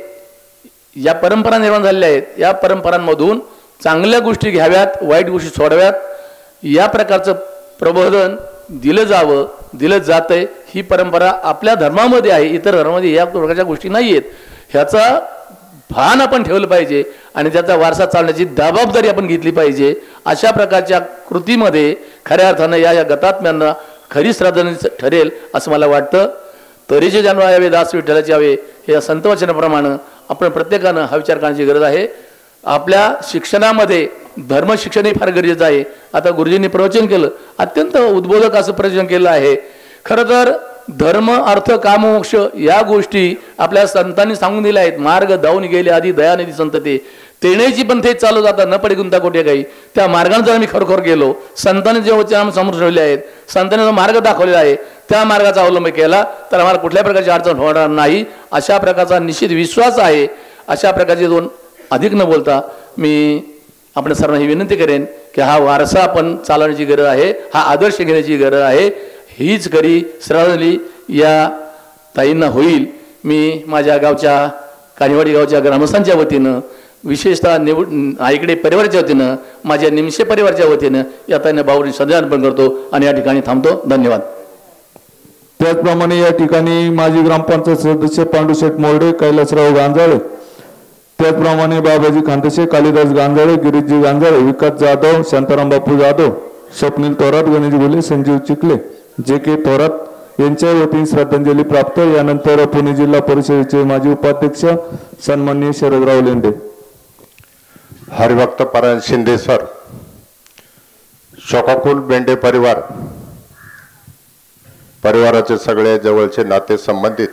या परंपरा निर्माण झालेल्या आहेत. या परंपरांमधून चांगल्या गोष्टी घ्याव्यात, वाईट गोष्टी सोडाव्यात. या प्रकारचं प्रबोधन दिलं जावं, दिलं जातंय. ही परंपरा आपल्या धर्मामध्ये आहे, इतर धर्मामध्ये या प्रकारच्या गोष्टी नाही आहेत. ह्याचा भान आपण ठेवलं पाहिजे आणि त्याचा वारसा चालण्याची जबाबदारी आपण घेतली पाहिजे. अशा प्रकारच्या कृतीमध्ये खऱ्या अर्थानं या गतात्म्यांना खरी श्रद्धांजली ठरेल असं मला वाटतं. तरीचे जन्म यावे, दास विठ्ठलाचे यावे, हे संतवचनाप्रमाणे आपण प्रत्येकानं हा विचार करण्याची गरज आहे. आपल्या शिक्षणामध्ये धर्मशिक्षणही फार गरजेचं आहे. आता गुरुजींनी प्रवचन केलं, अत्यंत उद्बोधक असं प्रवचन केलं आहे. खरं तर धर्म, अर्थ, काम, मोक्ष या गोष्टी आपल्या संतांनी सांगून दिल्या आहेत. मार्ग धावून गेले आधी दयानिधी संतते, तेण्याची पण ते चालू जातात न पडे गुंता कोटे काही. त्या मार्गाने जर आम्ही खरोखर गेलो, संतांनी जे वचन समोर ठेवले आहेत, संतांनी जो मार्ग दाखवलेला आहे त्या मार्गाचा अवलंब केला तर आम्हाला कुठल्या प्रकारची अडचण होणार नाही अशा प्रकारचा निश्चित विश्वास आहे. अशा प्रकारचे दोन अधिक न बोलता मी आपण सर्वांना ही विनंती करेन की हा वारसा आपण चालवण्याची गरज आहे, हा आदर्श घेण्याची गरज आहे. हीच खरी श्रद्धांजली या ताईंना होईल. मी माझ्या गावच्या कानिवाडी गावच्या ग्रामस्थांच्या वतीनं, विशेषतः आईकडे परिवाराच्या वतीनं, माझ्या निमशे परिवाराच्या वतीनं या ताईंना भावनी श्रद्धांजली अर्पण करतो आणि या ठिकाणी थांबतो. धन्यवाद. त्याचप्रमाणे या ठिकाणी माजी ग्रामपंचायत सदस्य पांडुशेठ मोरडे, कैलासराव गांजाळे, त्याचप्रमाणे बाबाजी खांतशे, कालिदास गांजाळे, गिरीशजी गांजाळे, विकास जाधव, शांताराम बापू जाधव, स्वप्नील थोरात, गणेश घुले, संजीव चिखले, जे के थोरात यांच्या वतीने श्रद्धांजली प्राप्त. यानंतर पुणे जिल्हा परिषदेचे माजी उपाध्यक्ष सन्माननीय शरदराव लेंडे. हरिभक्त परायण शिंदे सर, शोकाकुल बेंडे परिवाराचे सगळे जवळचे नाते संबंधित,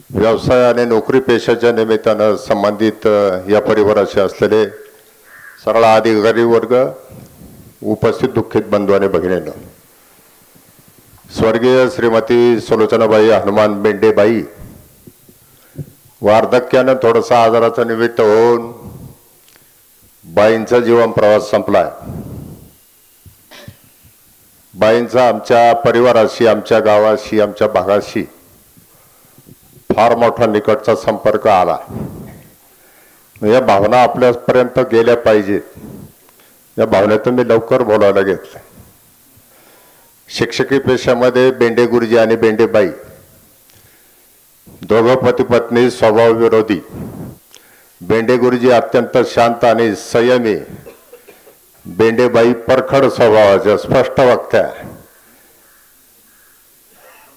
व्यवसाय आणि नोकरी पेशाच्या निमित्तानं संबंधित या परिवाराचे असलेले सर्व अधिकारी वर्ग, उपस्थित दुःखित बंधू आणि भगिनींनो, स्वर्गीय श्रीमती सुलोचनाबाई हनुमान बेंडेबाई वार्धक्यानं थोडंसं आजाराचं निमित्त होऊन बाईंचा जीवन प्रवास संपलाय. बाईंचा आमच्या परिवाराशी, आमच्या गावाशी, आमच्या भागाशी फार मोठा निकटचा संपर्क आला. या भावना आपल्यापर्यंत गेल्या पाहिजेत या भावनेतून मी लवकर बोलायला घेतलं. शिक्षकी पेशामध्ये बेंडे गुरुजी आणि बेंडेबाई दोघं पती पत्नी स्वभाव विरोधी. बेंडे गुरुजी अत्यंत शांत आणि संयमी, बेंडेबाई परखड स्वभावाच्या, स्पष्ट वक्त्या.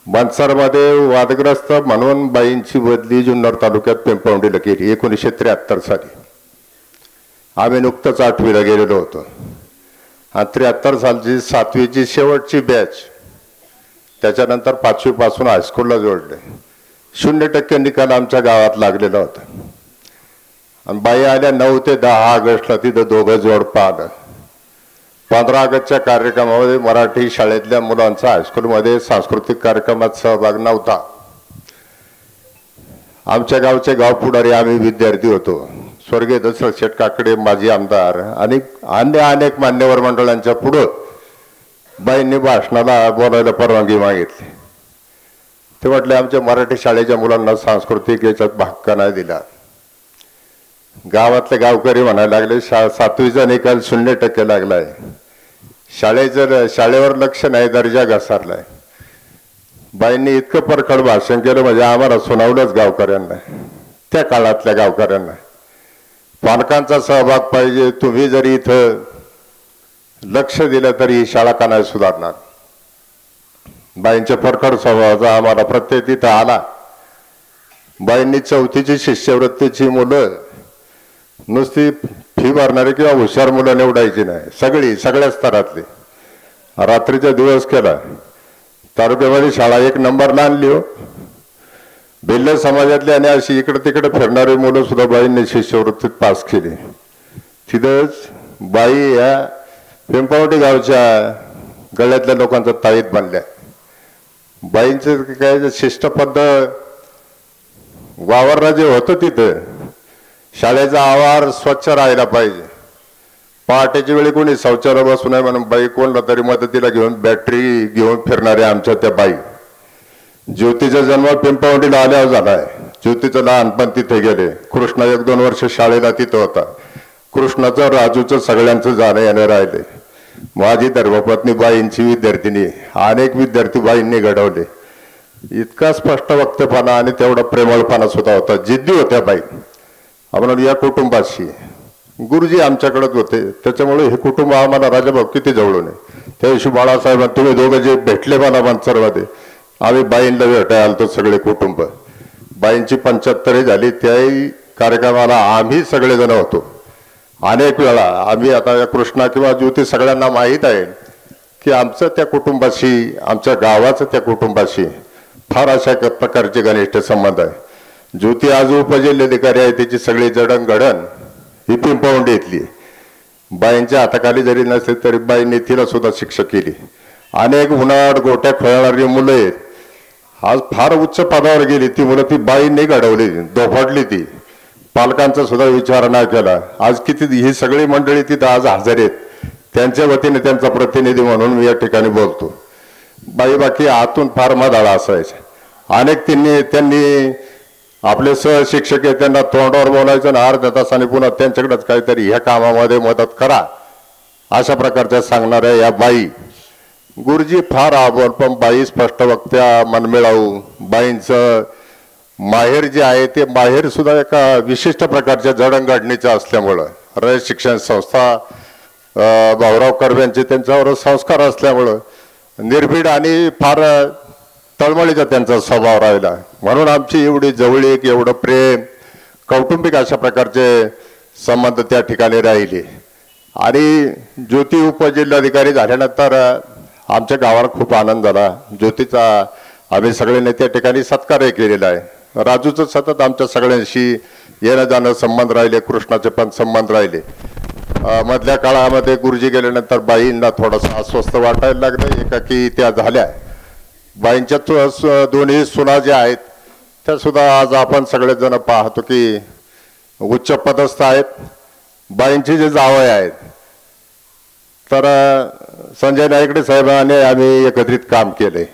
मनसरमध्ये वादग्रस्त म्हणून बाईंची बदली जुन्नर तालुक्यात पिंपळवंडीला केली 1973 साली. आम्ही नुकतंच 8वीला गेलेलो होतो आणि 73 सालची 7वीची शेवटची बॅच, त्याच्यानंतर 5वी पासून हायस्कूलला जोडले. 0% निकाल आमच्या गावात लागलेला होता आणि बाई आल्या 9 ते 10 ऑगस्टला तिथं दोघं जोड आलं. 15 ऑगस्टच्या कार्यक्रमामध्ये मराठी शाळेतल्या मुलांचा हायस्कूलमध्ये सांस्कृतिक कार्यक्रमात सहभाग नव्हता. आमच्या गावचे गाव पुढारी आम्ही विद्यार्थी होतो. स्वर्गीय दशरथ शेठ काकडे, माजी आमदार आणि अन्य अनेक मान्यवर मंडळांच्या पुढं बाईंनी भाषणाला बोलायला परवानगी मागितली. ते म्हटले आमच्या मराठी शाळेच्या मुलांना सांस्कृतिक याच्यात भाग का नाही दिला. गावातले गावकरी म्हणायला लागले 7वीचा निकाल 0% लागलाय, शाळेवर लक्ष नाही, दर्जा घसरलाय. बाईंनी इतकं परखड भाषण केलं म्हणजे आम्हाला सुनावलंच गावकऱ्यांना, त्या काळातल्या गावकऱ्यांना. पालकांचा सहभाग पाहिजे, तुम्ही जरी इथं लक्ष दिलं तरी ही शाळा का नाही सुधारणार. बाईंच्या परखड स्वभावाचा आम्हाला प्रत्यय तिथं आला. बाईंनी 4थीची शिष्यवृत्तीची मुलं नुसती फी भरणारी किंवा हुशार मुलं निवडायची नाही, सगळ्या स्तरातली. रात्रीचा दिवस केला, तालुक्यामध्ये शाळा 1 नंबरला आणली हो. भिल्ल समाजातली आणि अशी इकडे तिकडे फिरणारी मुलं सुद्धा बाईंनी शिष्यवृत्तीत पास केली. तिथंच बाई या पिंपळवटी गावच्या गळ्यातल्या लोकांचा ताईत बनल्या. बाईंचं काय शिष्टपद्ध वावरला जे होतं तिथं शाळेचा आवार स्वच्छ राहायला पाहिजे. पहाटेच्या वेळी कोणी शौचालय बसू नये म्हणून बाई कोणला तरी मदतीला घेऊन बॅटरी घेऊन फिरणारे आमच्या त्या बाई. ज्योतीचा जन्म पिंपळवटीला आल्यावर झालाय. ज्योतीचं लहानपण तिथे गेले. कृष्णा 1-2 वर्ष शाळेला तिथं होता. कृष्णाचं राजूचं सगळ्यांचं जाणं येणं राहिले. माझी धर्मपत्नी बाईंची विद्यार्थिनी, अनेक विद्यार्थी बाईंनी घडवले. इतका स्पष्ट वक्तपणा आणि तेवढा प्रेमळपणा सुद्धा होता. जिद्दी होत्या बाई. आपण या कुटुंबाशी गुरुजी आमच्याकडेच होते, त्याच्यामुळे हे कुटुंब आम्हाला राजाभाऊ किती जवळून आहे. त्या दिवशी बाळासाहेब तुम्ही दोघं जे भेटले मला मनसरमध्ये, आम्ही बाईंना भेटायला आलतो सगळे कुटुंब. बाईंची 75 झाली. त्याही कार्यक्रमाला आम्ही सगळेजण होतो. अनेक वेळा आम्ही आता कृष्णा किंवा ज्योती सगळ्यांना माहीत आहे की आमचं त्या कुटुंबाशी, आमच्या गावाचं त्या कुटुंबाशी फार अशा प्रकारचे घनिष्ठ संबंध आहे. ज्योती आज उपजिल्हाधिकारी आहे. त्याची सगळी जडणघडण ही पिंपळवंडी इथली. बाईंच्या हाताखाली जरी नसले तरी बाईंनी तिला सुद्धा शिक्षा केली. अनेक उन्हाळ गोट्या खेळणारी मुलं आहेत. आज फार उच्च पदावर गेली ती मुलं. ती बाईंनी घडवली, दोफाडली ती. पालकांचा सुद्धा विचार नाही केला. आज किती ही सगळी मंडळी तिथं आज हजर आहेत. त्यांच्या वतीने त्यांचा प्रतिनिधी म्हणून मी या ठिकाणी बोलतो. बाई बाकी आतून फार मधाळा असायचा. अनेक त्यांनी आपले सहशिक्षक आहे त्यांना तोंडावर बोलायचं आणि अर्ध्या तासाने पुन्हा त्यांच्याकडेच काहीतरी ह्या कामामध्ये मदत करा अशा प्रकारच्या सांगणाऱ्या या बाई. गुरुजी फार आभार, पण बाई स्पष्ट वक्त्या, मनमिळाऊ. बाईंचं माहेर जे आहे ते माहेर सुद्धा एका विशिष्ट प्रकारच्या जडणघडणीचं असल्यामुळं, रयत शिक्षण संस्था भाऊराव कर्व्यांचे त्यांच्यावर संस्कार असल्यामुळं निर्भीड आणि फार तळमळीचा त्यांचा स्वभाव राहिला. म्हणून आमची एवढी जवळीक, एवढं प्रेम, कौटुंबिक अशा प्रकारचे संबंध त्या ठिकाणी राहिले. आणि ज्योती उपजिल्हाधिकारी झाल्यानंतर आमच्या गावाला खूप आनंद झाला. ज्योतीचा आम्ही सगळ्यांनी त्या ठिकाणी सत्कारही केलेला आहे. राजूचं सतत आमच्या सगळ्यांशी येणं जाणं संबंध राहिले. कृष्णाचे पण संबंध राहिले. मधल्या काळामध्ये गुरुजी गेल्यानंतर बाईंना थोडंसं अस्वस्थ वाटायला लागलं. एकाकी त्या झाल्या. बाईंच्या दोन्ही सुना ज्या आहेत त्या सुद्धा आज आपण सगळेजण पाहतो की उच्च पदस्थ आहेत. बाईंचे जे जावई आहेत तर संजय नाईकडे साहेबांनी आम्ही एकत्रित काम केले.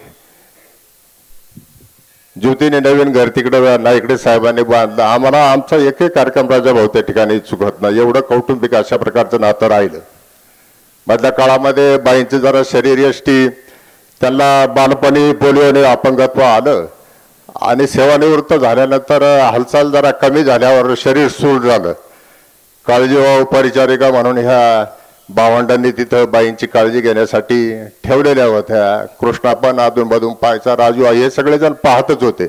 ज्योतीने नवीन घर तिकडे नाईकडे साहेबांनी बांधलं. आम्हाला आमचा एकही कार्यक्रम राजाभाऊ त्या ठिकाणी चुकत नाही. एवढं कौटुंबिक अशा प्रकारचं नातं राहिलं. मधल्या काळामध्ये बाईंचे जरा शरीरयष्टी, त्यांना बालपणी पोलिओने अपंगत्व आलं आणि सेवानिवृत्त झाल्यानंतर हालचाल जरा कमी झाल्यावर शरीर सूड झालं. काळजीवाहू परिचारिका म्हणून ह्या भावंडांनी तिथं बाईंची काळजी घेण्यासाठी ठेवलेल्या होत्या. कृष्णा पण अधूनमधून पाहायचा, राजू हे सगळेजण पाहतच होते.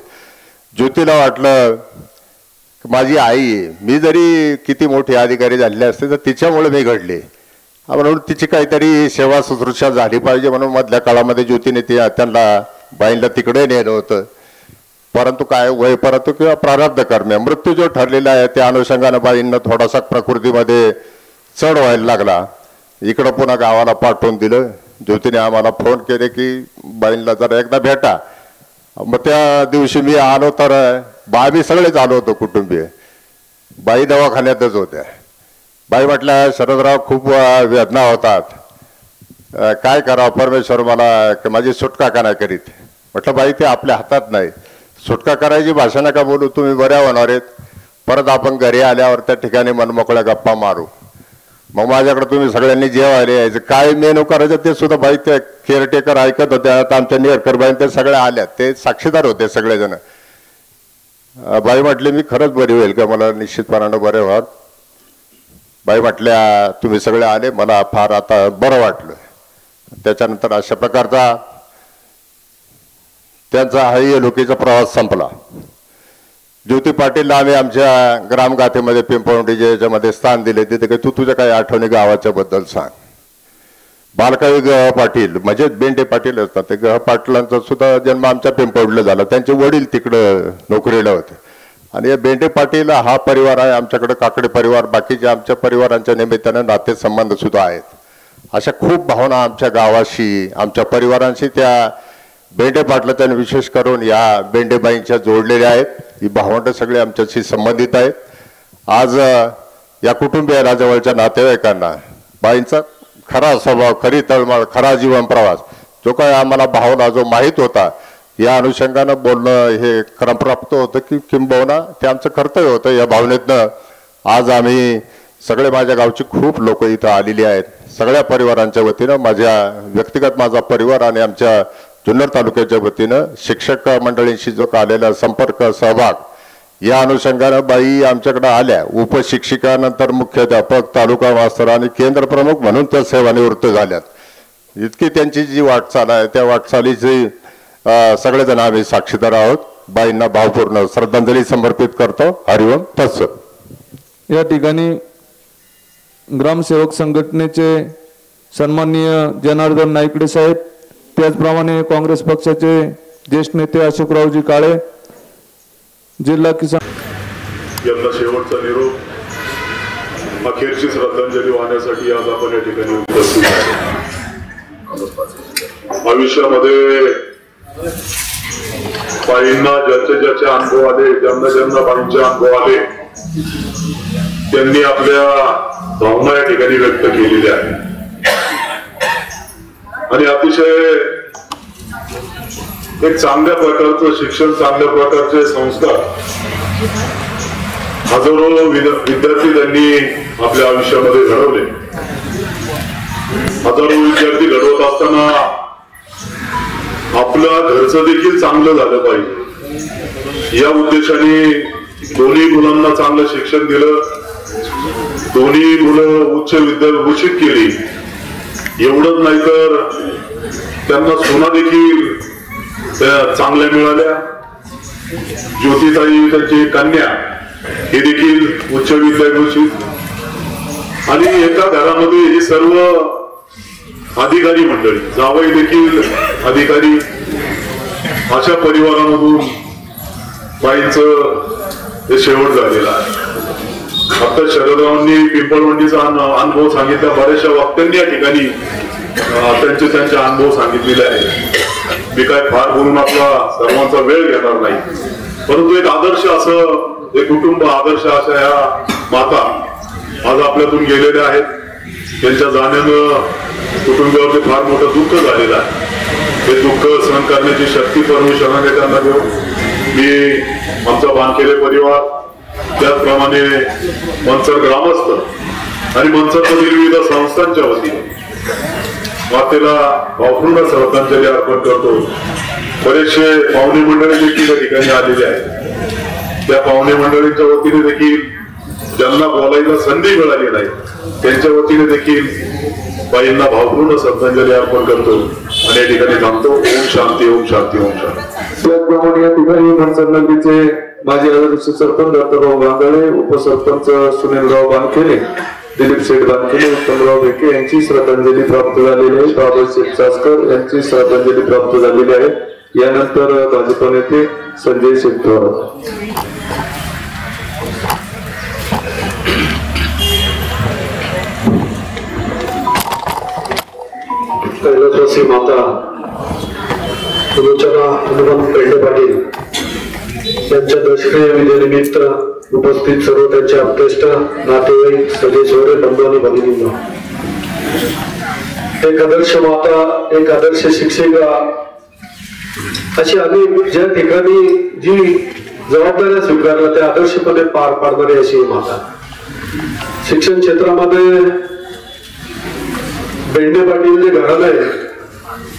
ज्योतीला वाटलं माझी आई, मी जरी किती मोठी अधिकारी झालेले असते तर तिच्यामुळे मी घडले, म्हणून तिची काहीतरी सेवा शुश्रूषा झाली पाहिजे म्हणून मधल्या काळामध्ये ज्योतीने त्यांना बाईंना तिकडे नेलं होतं. परंतु काय वय परंतु किंवा प्रारब्ध कर्म मृत्यू जो ठरलेला आहे त्या अनुषंगाने बाईंना थोडासा प्रकृतीमध्ये चढ व्हायला लागला. इकडं पुन्हा गावाला पाठवून दिलं. ज्योतीने आम्हाला फोन केले की बाईंना जरा एकदा भेटा. मग त्या दिवशी मी आलो तर आम्ही सगळेच आलो होतो कुटुंबीय. बाई दवाखान्यातच होत्या. बाई म्हटल्या शरदराव खूप वेदना होतात, काय करावं, परमेश्वर मला माझी सुटका का नाही करीत. म्हटलं बाई ते आपल्या हातात नाही. सुटका करायची भाषा नका बोलू, तुम्ही बऱ्या होणार आहेत. परत आपण घरी आल्यावर त्या ठिकाणी मनमोकळ्या गप्पा मारू. मग माझ्याकडे तुम्ही सगळ्यांनी जेवायला यायचं. काय मेनू करायचं ते सुद्धा बाई त्या केअरटेकर ऐकत होत्या. आमच्या नेरकर बाई ते सगळे आल्या, ते साक्षीदार होते सगळेजण. बाई म्हटले मी खरंच बरी होईल का, मला निश्चितपणानं बरे व्हाल. बाई म्हटल्या तुम्ही सगळे आले, मला फार आता बरं वाटलं. त्याच्यानंतर अशा प्रकारचा त्यांचा हाही लोकीचा प्रवास संपला. ज्योती पाटीलला आम्ही आमच्या ग्रामगाथेमध्ये पिंपळवंडीच्या याच्यामध्ये स्थान दिले. तिथे काही तू तुझ्या काही आठवणी गावाच्या बद्दल सांग. बालकाई गह पाटील म्हणजे बेंडे पाटील असतात ते गह पाटलांचा सुद्धा जन्म आमच्या पिंपवडीला झाला. त्यांचे वडील तिकडं नोकरीला होते आणि या बेंडे पाटील हा परिवार आहे आमच्याकडे, काकडे परिवार, बाकीच्या आमच्या परिवारांच्या निमित्तानं नातेसंबंध सुद्धा आहेत. अशा खूप भावना आमच्या गावाशी, आमच्या परिवारांशी त्या बेंडे पाटलांनी विशेष करून या बेंडेबाईंच्या जोडलेल्या आहेत. ही भावंड सगळे आमच्याशी संबंधित आहेत. आज या कुटुंबियाला, जवळच्या नातेवाईकांना बाईंचा खरा स्वभाव, खरी तळमळ, खरा जीवन प्रवास जो काय आम्हाला भावना जो माहीत होता, या अनुषंगानं बोलणं हे क्रमप्राप्त होतं की किंबहुना ते आमचं कर्तव्य होतं. या भावनेतनं आज आम्ही सगळे, माझ्या गावची खूप लोक इथं आलेली आहेत. सगळ्या परिवारांच्या वतीनं, माझ्या व्यक्तिगत माझा परिवार आणि आमच्या जुन्नर तालुक्याच्या वतीनं शिक्षक मंडळींशी जो आलेला संपर्क, सहभाग, या अनुषंगानं बाई आमच्याकडे आल्या. उपशिक्षिका, नंतर मुख्याध्यापक, तालुका मास्तर आणि केंद्र प्रमुख म्हणून त्या सेवानिवृत्त झाल्यात. इतकी त्यांची जी वाटचाल आहे त्या वाटचालीची सगळेजण आम्ही साक्षीदार आहोत. बाईंना भावपूर्ण श्रद्धांजली समर्पित करतो. हरिओम तत्सत. या ठिकाणी ग्रामसेवक संघटनेचे सन्माननीय जनार्दन नाईकडे साहेब, त्याचप्रमाणे काँग्रेस पक्षाचे ज्येष्ठ नेते अशोकरावजी काळे, जिल्हा किसान यांना शेवटचा निरोप, अखेरची श्रद्धांजली वाहण्यासाठी आज आपण या ठिकाणी उपस्थित आहे. आयुष्यामध्ये बाईंना ज्याचे अनुभव आले, ज्यांना बाईंचे अनुभव आले, त्यांनी आपल्या भावना या ठिकाणी व्यक्त केलेल्या आहेत. आणि अतिशय एक चांगल्या प्रकारचं शिक्षण, चांगल्या प्रकारचे संस्कार हजारो विद्यार्थी त्यांनी आपल्या आयुष्यामध्ये घडवले. हजारो विद्यार्थी घडवत असताना आपल्या घरचं देखील चांगलं झालं पाहिजे या उद्देशाने दोन्ही मुलांना चांगलं शिक्षण दिलं, दोन्ही मुलं उच्च विद्याभूषित केली. एवढंच नाही तर त्यांना सोना देखील त्या चांगल्या मिळाल्या. ज्योतिताई त्यांची कन्या हे देखील उच्च विद्याभूषित. आणि एका घरामध्ये ही सर्व अधिकारी मंडळी, जावई देखील अधिकारी, अशा परिवारामधून बाईंचं हे शेवट झालेलं आहे. आता शरदरावांनी पिंपळवंडीचा अनुभव सांगितला, बऱ्याचशा वक्त्यांनी या ठिकाणी त्यांचे अनुभव सांगितलेले आहेत. मी काय फार बोलून आपला सर्वांचा वेळ घेणार नाही, परंतु एक आदर्श असं एक कुटुंब, आदर्श अशा ह्या माता आज आपल्यातून गेलेल्या आहेत. त्यांच्या जाण्यानं कुटुंबावरती फार मोठं दुःख झालेलं आहे. हे दुःख सहन करण्याची शक्ती परमेश्वराने त्यांना देऊ. मी आमचा बांधकेले परिवार, त्याचप्रमाणे मनसर ग्रामस्थ आणि मनसरमधील विविध संस्थांच्या वतीने मातेला भावपूर्ण श्रद्धांजली अर्पण करतो. बरेचसे पाहुणे मंडळी देखील या ठिकाणी आलेले आहेत. त्या पाहुणे मंडळींच्या वतीने देखील ज्यांना बोलायला संधी मिळाली नाही त्यांच्या वतीने देखील बाईंना भावपूर्ण श्रद्धांजली अर्पण करतो आणि या ठिकाणी थांबतो. ओम शांती, ओम शांती, ओम शांती. त्याचप्रमाणे या ठिकाणी मनसर नगरीचे माजी आदर्श सरपंच दत्तराव गांगळे, उपसरपंच सुनीलराव बानखेले, दिलीप शेठ बानखेले, उत्तमराव बेके यांची श्रद्धांजली प्राप्त झालेली आहे. बाबा शेठ चासकर यांची श्रद्धांजली प्राप्त झालेली आहे. यानंतर भाजप नेते संजय शेठ कैलासवासी माता सुलोचना हनुमंत बेंडे पाटील यांच्या दशक्रिय विजयानिमित्त उपस्थित सर्व त्यांचे आप्तेष्ट, नातेवाईक, सगळे सोहरे, बंधू आणि भगिनींनो, एक आदर्श माता, एक आदर्श शिक्षिका, अशी अनेक ज्या ठिकाणी जी जबाबदाऱ्या स्वीकारल्या त्या आदर्शपणे पार पाडणारी अशी माता. शिक्षण क्षेत्रामध्ये बेंडे पाटील जे घराणं आहे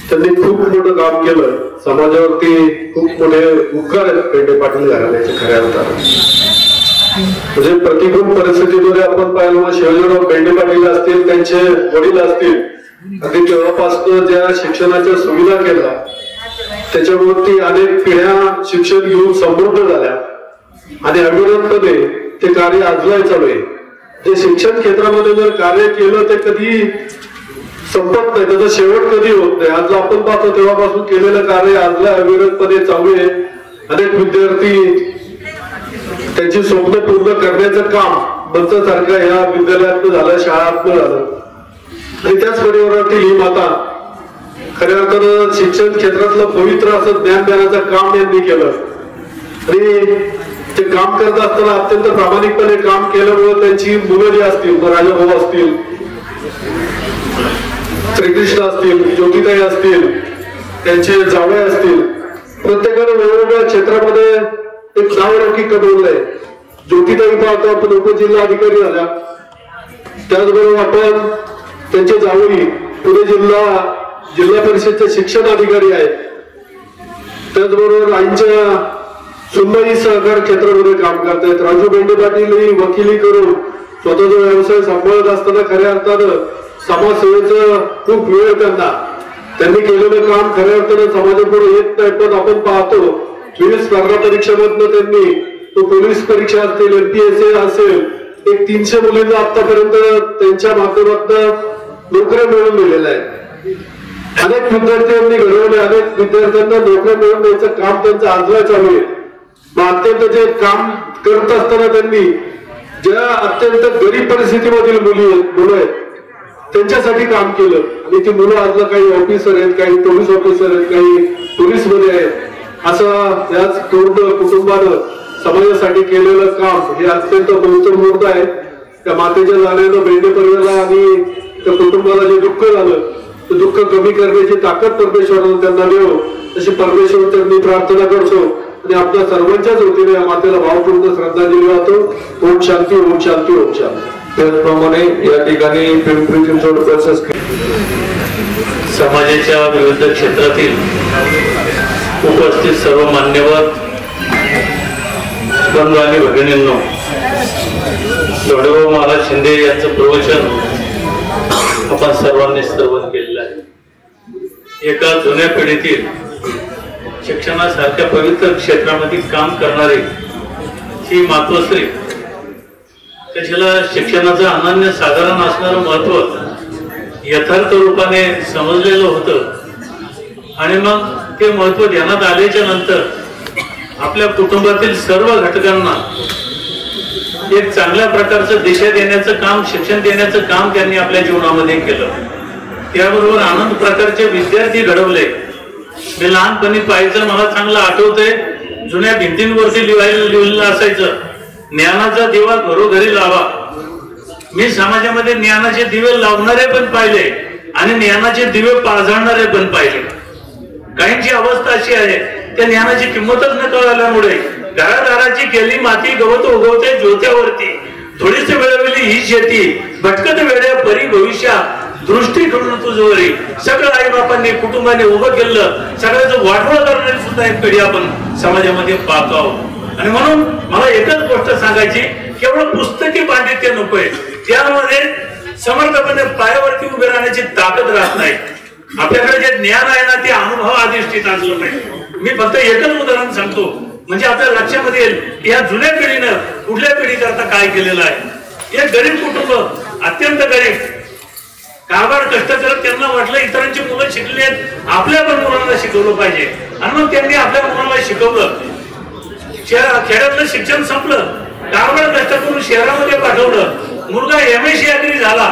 त्यांनी खूप मोठं काम केलं. समाजावरती खूप मोठे उपकार आहेत बेंडे पाटील घराण्याचे खऱ्या अर्थाने. म्हणजे प्रतिकूल परिस्थितीमध्ये आपण पाहिलं, शिवाजीराव बेंडे पाटील असतील, त्यांचे वडील असतील, अगदी तेव्हापासून ज्या शिक्षणाच्या सुविधा केल्या त्याच्यावरती अनेक पिढ्या शिक्षण घेऊन समृद्ध झाल्या आणि अविरतपणे ते कार्य आजही चालू आहे. जे शिक्षण क्षेत्रामध्ये जर कार्य केलं ते कधी संपत नाही, त्याचा शेवट कधी होत नाही. आज आपण पाहतो तेव्हापासून केलेलं कार्य आजला अविरतपणे चालू आहे. अनेक विद्यार्थी त्यांची स्वप्न पूर्ण करण्याचं काम बंचासारखं या विद्यालयातनं झालं, शाळातनं झालं. आणि त्याच परिवारातील ही माता खऱ्या अर्थानं शिक्षण क्षेत्रातलं पवित्र असं ज्ञान देण्याचं काम यांनी केलं. आणि ते काम करत असताना अत्यंत प्रामाणिकपणे काम केल्यामुळे त्यांची मुलं जी असतील, राजाभाऊ असतील, श्रीकृष्ण असतील, ज्योतिताई असतील, त्यांचे जावळे असतील, प्रत्येकाने वेगवेगळ्या क्षेत्रामध्ये एक नावलौकिक कमवलंय. ज्योतिताई पाहतो आपण उपजिल्हा अधिकारी झाल्या, त्याचबरोबर आपण त्यांचे जावई पुणे जिल्हा परिषदचे शिक्षण अधिकारी आहेत. त्याचबरोबर आईच्या सुनबाई सहकार क्षेत्रामध्ये काम करतायत. राजू बेंडे पाटील ही वकिली करून स्वतःचा व्यवसाय सांभाळत असताना खऱ्या अर्थानं समाजसेवेचं खूप वेळ त्यांनी केलेलं काम खऱ्या अर्थानं समाजापुढे येत नाही. पण आपण पाहतो विविध स्पर्धा परीक्षामधनं त्यांनी तो पोलीस परीक्षा असतील, MPSA असेल, एक 300 मुलींना आतापर्यंत त्यांच्या माध्यमातून नोकऱ्या मिळवून दिलेल्या आहेत. अनेक विद्यार्थ्यांनी घडवले, अनेक विद्यार्थ्यांना नोकऱ्या मिळवून द्यायचं काम त्यांचं आजला चालू आहे. अत्यंत जे काम करत असताना त्यांनी ज्या अत्यंत गरीब परिस्थितीमधील मुलं आहेत त्यांच्यासाठी काम केलं. आणि ती मुलं आजला काही ऑफिसर आहेत, काही पोलीस ऑफिसर आहेत, काही पोलीस मध्ये आहेत. असं याच पूर्ण कुटुंबानं समाजासाठी केलेलं काम हे अत्यंत महत्वपूर्ण आहे. त्या मातेच्या झाल्यानं बेंडे परिवाराला आणि त्या कुटुंबाला जे दुःख झालं ते दुःख कमी करण्याची ताकद परमेश्वरानं त्यांना देव, तशी परमेश्वर त्यांनी प्रार्थना करतो. आणि आपल्या सर्वांच्याच वतीने या मातेला भावपूर्ण श्रद्धांजली वाहतो. ओम शांती, ओम शांती, ओम शांती. त्याचप्रमाणे या ठिकाणी पिंपरी चिंचवड समाजाच्या विविध क्षेत्रातील उपस्थित सर्व मान्यवर बंधू आणि भगिनींनो, दौडभाऊ महाराज शिंदे यांचं प्रवचन आपण सर्वांनी श्रवण केलेलं आहे. एका जुन्या पिढीतील शिक्षणासारख्या पवित्र क्षेत्रामध्ये काम करणारी ही मातोश्री, त्याच्याला शिक्षणाचं अनन्य साधारण असणारं महत्व यथार्थ रूपाने समजलेलं होतं. आणि मग ते महत्व ध्यानात आल्याच्या नंतर आपल्या कुटुंबातील सर्व घटकांना एक चांगल्या प्रकारचं दिशा देण्याचं काम, शिक्षण देण्याचं काम त्यांनी आपल्या जीवनामध्ये केलं. त्याबरोबर आनंद प्रकारचे विद्यार्थी घडवले. मी लहानपणी पाहायचं, मला चांगलं आठवतंय, जुन्या भिंतींवरती लिहिलेलं असायचं, ज्ञानाचा दिवा घरोघरी लावा. मी समाजामध्ये ज्ञानाचे दिवे लावणारे पण पाहिले आणि ज्ञानाचे दिवे पाजळणारे पण पाहिले. काहींची अवस्था अशी आहे, त्या ज्ञानाची किंमतच न कळल्यामुळे घरादाराची केली माती गवत उगवते ज्योत्यावरती, थोडीच वेळवेळी ही शेती भटकत वेड्या परी भविष्या दृष्टी ठेवून तुझवरी. सगळं आई बापांनी कुटुंबाने उभं केलं, सगळ्याचं वाटवळ करणारी सुद्धा एक पिढी आपण समाजामध्ये पाहतो आहोत. आणि म्हणून मला एकच गोष्ट सांगायची, केवळ पुस्तकी पांडित्य नकोय, त्यामध्ये समर्थपणे पायावरती उभे राहण्याची ताकद राहत नाही. आपल्याकडे जे ज्ञान आहे ना ते अनुभव अधिष्ठित असलं पाहिजे. मी फक्त एकच उदाहरण सांगतो, म्हणजे आपल्या लक्षामध्ये येईल की या जुन्या पिढीनं कुठल्या पिढी करता काय केलेलं आहे. एक गरीब कुटुंब, अत्यंत गरीब, काबाड कष्ट करत त्यांना वाटलं इतरांची मुलं शिकली आहेत, आपल्या पण मुलांना शिकवलं पाहिजे. आणि मग त्यांनी आपल्या मुलांना शिकवलं. खेड्यातलं शिक्षण संपलं, काबाड कष्ट करून शहरामध्ये पाठवलं. मुलगा MSc अग्री झाला,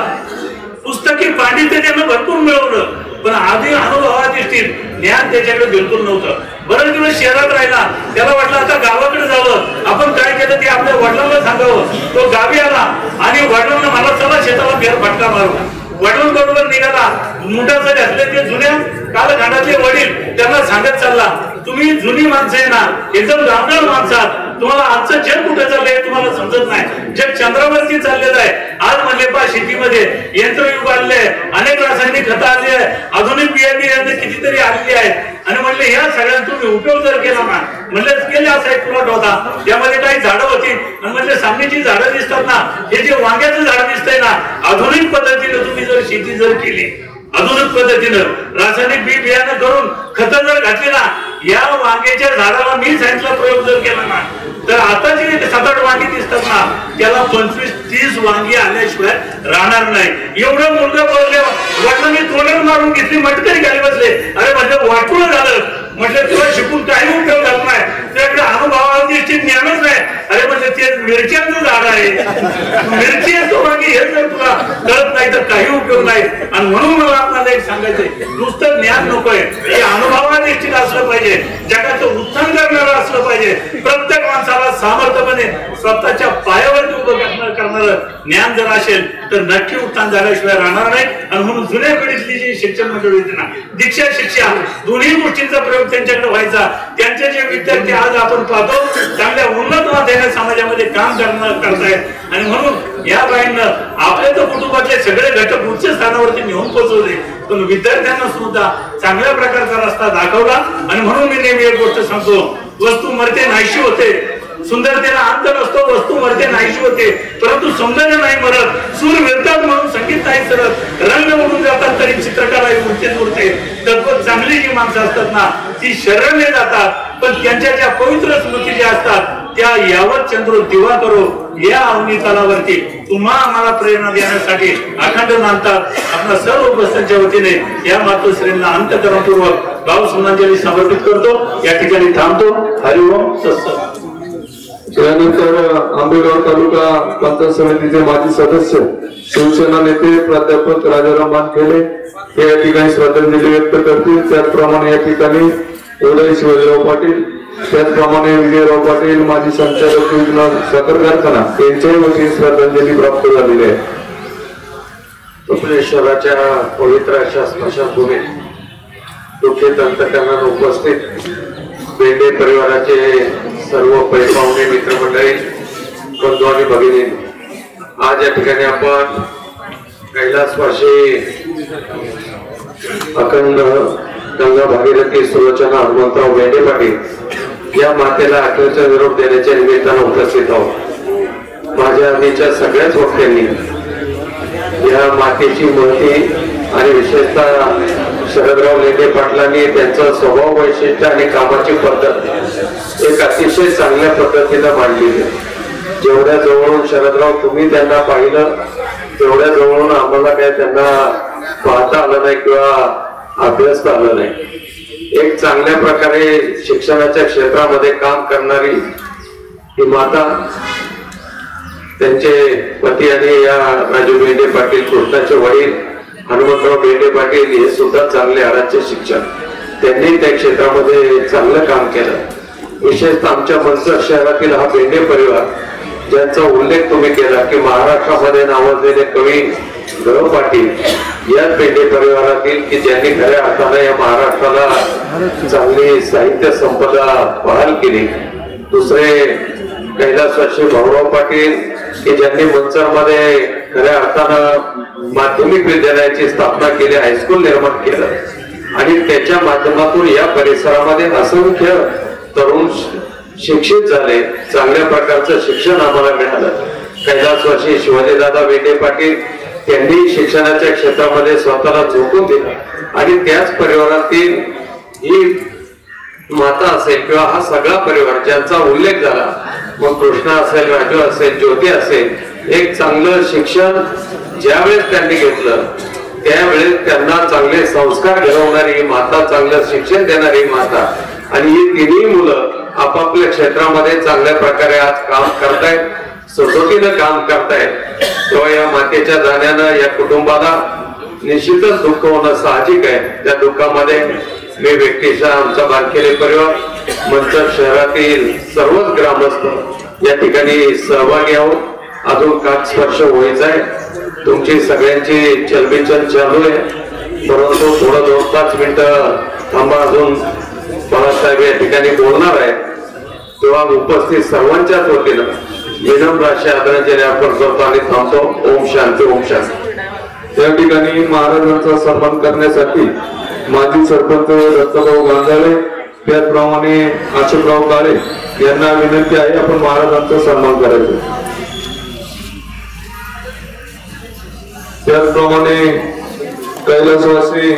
पुस्तकी पांडित्य त्यानं भरपूर मिळवलं, पण आधी अनुभवाधिष्ठित ज्ञान त्याच्याकडे बिलकुल नव्हतं. बरेच दिवस शहरात राहिला, त्याला वाटलं आता गावाकडे जावं, आपण काय केलं ते आपल्या वडिलांना सांगावं. तो गावी आला आणि वडिलांना मला चला शेताला फेर फटका मारू. वडिलांबरोबर निघाला, मुंडाचं घातले ते जुन्या कालखंडातले वडील त्यांना सांगत चालला, तुम्ही जुनी माणसं आहे ना, एकदम गावगाव माणसात, तुम्हाला आजचं जग कुठे चाललंय तुम्हाला समजत नाही. जग चंद्रावरती चाललेलं आहे. आज म्हणले पा शेतीमध्ये यंत्रयुग आले, अनेक रासायनिक खतं आली आहे, आधुनिक बियाणे कितीतरी आलेली आहेत. आणि म्हणले ह्या सगळ्यांचा तुम्ही उपयोग जर केला ना, म्हणले केले असा एक प्लॉट होता, त्यामध्ये काही झाडं होती. आणि म्हणले सामनेची झाडं दिसतात ना, हे जे वांग्याचं झाड दिसतंय ना, आधुनिक पद्धतीने तुम्ही जर शेती जर केली, आधुनिक पद्धतीनं रासायनिक बी बियाणं करून खतं जर घातली ना, या वांग्याच्या झाडाला मी सांगितला प्रयोग जर केला ना तर आता जी 7-8 वांगी दिसतात ना त्याला 25-30 वांगी आल्याशिवाय राहणार नाही. एवढं मुलगा बोलले वडिलांनी तोंडावर मारून घेतली मटकरी खाली बसले. अरे म्हणजे वाटून झालं म्हटलं तुला शिकून काही उपयोग झाला नाही त्याकडे अनुभवाची ज्ञानच नाही. अरे म्हणजे ते मिरच्यांचं झाड आहे मिरची असतो वांगी हे जर तुला कळत नाही तर काही उपयोग नाही. आणि म्हणून मला आपल्याला एक सांगायचंय नुसतं ज्ञान नकोय हे अनुभवानिश्चित असलं पाहिजे. जगाचं उत्थान करणारं असलं पाहिजे. प्रत्येक माणसाला सामर्थ्यपणे स्वतःच्या पायावरती उभं करणारं ज्ञान जर असेल तर नक्की उत्थान झाल्याशिवाय राहणार नाही. आणि म्हणून जुन्या पिढीतली जी शिक्षण मंडळी होती ना दीक्षा शिक्षा दोन्ही गोष्टींचा प्रयोग त्यांच्याकडे व्हायचा. त्यांचे जे विद्यार्थी आज आपण पाहतो चांगल्या उन्नत माध्यमाने समाजामध्ये काम करतायत. आणि म्हणून या बाईंनं आपल्या तर कुटुंबातले सगळे घटक उच्च स्थानावरती नेऊन पोहोचवले पण विद्यार्थ्यांना सुद्धा चांगल्या प्रकारचा रस्ता दाखवला. आणि म्हणून मी नेहमी एक गोष्ट सांगतो वस्तू मरते नाहीशी होते सुंदरतेला अंत नसतो वस्तू मरते नाहीशी होते परंतु सौंदर्य नाही मरत. सूर मिळतात म्हणून संगीत नाही सरत रंग उडून जातात तरी चित्रकला उरतेच उरते. तत्व चांगली जी माणसं असतात ना ती शरण्य जातात पण त्यांच्या ज्या पवित्र स्मृती ज्या असतात त्या यावत चंद्र दिवा करो या अवनी तलावरती तुम्हा आम्हाला प्रेरणा देण्यासाठी अखंड नांदतात. आपल्या सर्व उपस्थितीच्या वतीने या मातोश्रींना अंतःकरणपूर्वक भाव श्रद्धांजली समर्पित करतो. या ठिकाणी थांबतो. हरिओम तत्सत. त्यानंतर आंबेगाव तालुका पंचायत समितीचे माजी सदस्य शिवसेना नेते प्राध्यापक राजाराम मानखेडे हे या ठिकाणी श्रद्धांजली व्यक्त करतील. त्याचप्रमाणे या ठिकाणी उदय शिवराव पाटील त्याचप्रमाणे विजयराव पाटील माजी संचालक योजना साखर कारखाना यांच्याही वतीने श्रद्धांजली प्राप्त झालेली आहे. कपिलेश्वराच्या पवित्र अशा स्मशानभूमीत दुःखित अंतकरणाने उपस्थित बेंडे परिवाराचे सर्व पैपावणे मित्रमंडळी बंधू आणि भगिनी आज या ठिकाणी आपण कैलासवासी अखंड गंगा भागीरथी सुलोचना हनुमंतराव बेंडे पाटील या मातेला अखेरचा निरोप देण्याच्या निमित्तानं उपस्थित आहोत. माझ्या आधीच्या सगळ्याच वक्त्यांनी या मातेची महती आणि विशेषतः शरदराव लेंडे पाटलांनी त्यांचं स्वभाव वैशिष्ट्य आणि कामाची पद्धत एक अतिशय चांगल्या पद्धतीनं मांडलेली. जेवढ्या जवळून शरदराव तुम्ही त्यांना पाहिलं तेवढ्या जवळून आम्हाला काय त्यांना पाहता आलं नाही किंवा अभ्यासता आलं नाही. एक चांगल्या प्रकारे शिक्षणाच्या क्षेत्रामध्ये काम करणारी ही माता त्यांचे पती आणि या राजू बेंडे पाटील कृष्णाचे वडील हनुमंतराव बेंडे पाटील हे सुद्धा चांगले आराध्य शिक्षक त्यांनी त्या क्षेत्रामध्ये चांगलं काम केलं. विशेषतः आमच्या मनसर शहरातील हा बेंडे परिवार ज्यांचा उल्लेख तुम्ही केला की महाराष्ट्रामध्ये नावाजलेले कवी ग पाटील या बेंडे परिवारातील की ज्यांनी खऱ्या अर्थाने या महाराष्ट्राला चांगली साहित्य संपदा बहाल केली. दुसरे कैलासवासी भाऊराव पाटील की ज्यांनी मंचरमध्ये खऱ्या अर्थानं माध्यमिक विद्यालयाची स्थापना केली हायस्कूल निर्माण केलं आणि त्याच्या माध्यमातून या परिसरामध्ये असंख्य तरुण शिक्षित झाले. चांगल्या प्रकारचं शिक्षण आम्हाला मिळालं. कैलासवासी शिवाजीदादा बेंडे पाटील त्यांनी शिक्षणाच्या क्षेत्रामध्ये स्वतःला झोकून दिलं आणि त्याच परिवारातील ही माता असेल किंवा हा सगळा परिवार ज्यांचा उल्लेख झाला मग कृष्णा असेल राजू असेल ज्योती असेल एक चांगलं शिक्षण ज्यावेळेस त्यांनी घेतलं त्यावेळेस त्यांना चांगले संस्कार घडवणारी ही माता चांगलं शिक्षण देणारी माता आणि ही तिन्ही मुलं आपापल्या क्षेत्रामध्ये चांगल्या प्रकारे आज काम करतायत सचोटीनं काम करतायत. तेव्हा या मातेच्या जाण्यानं या कुटुंबाला निश्चितच दुःख होणं साहजिक आहे. त्या दुःखामध्ये मी व्यक्तीचा आमचा बारखेले परिवार मंचर शहरातील सर्वच ग्रामस्थ या ठिकाणी सहभागी आहोत. अजून काच स्पर्श व्हायचा आहे. तुमची सगळ्यांची चलबिचल चालू आहे परंतु थोडं 2-5 मिनिटं थांबा. अजून बाळासाहेब या ठिकाणी बोलणार आहे तेव्हा उपस्थित सर्वांच्याच वतीनं विनम्र अशी आदरांजली अर्पण करतो आणि थांबतो. ओम शांती ओम शांती. या ठिकाणी महाराजांचा सन्मान करण्यासाठी माजी सरपंच दत्तभाऊ गांजाळे त्याचप्रमाणे आशिफराव काळे यांना विनंती आहे आपण महाराजांचा सन्मान करायचा. त्याचप्रमाणे कैलासवासी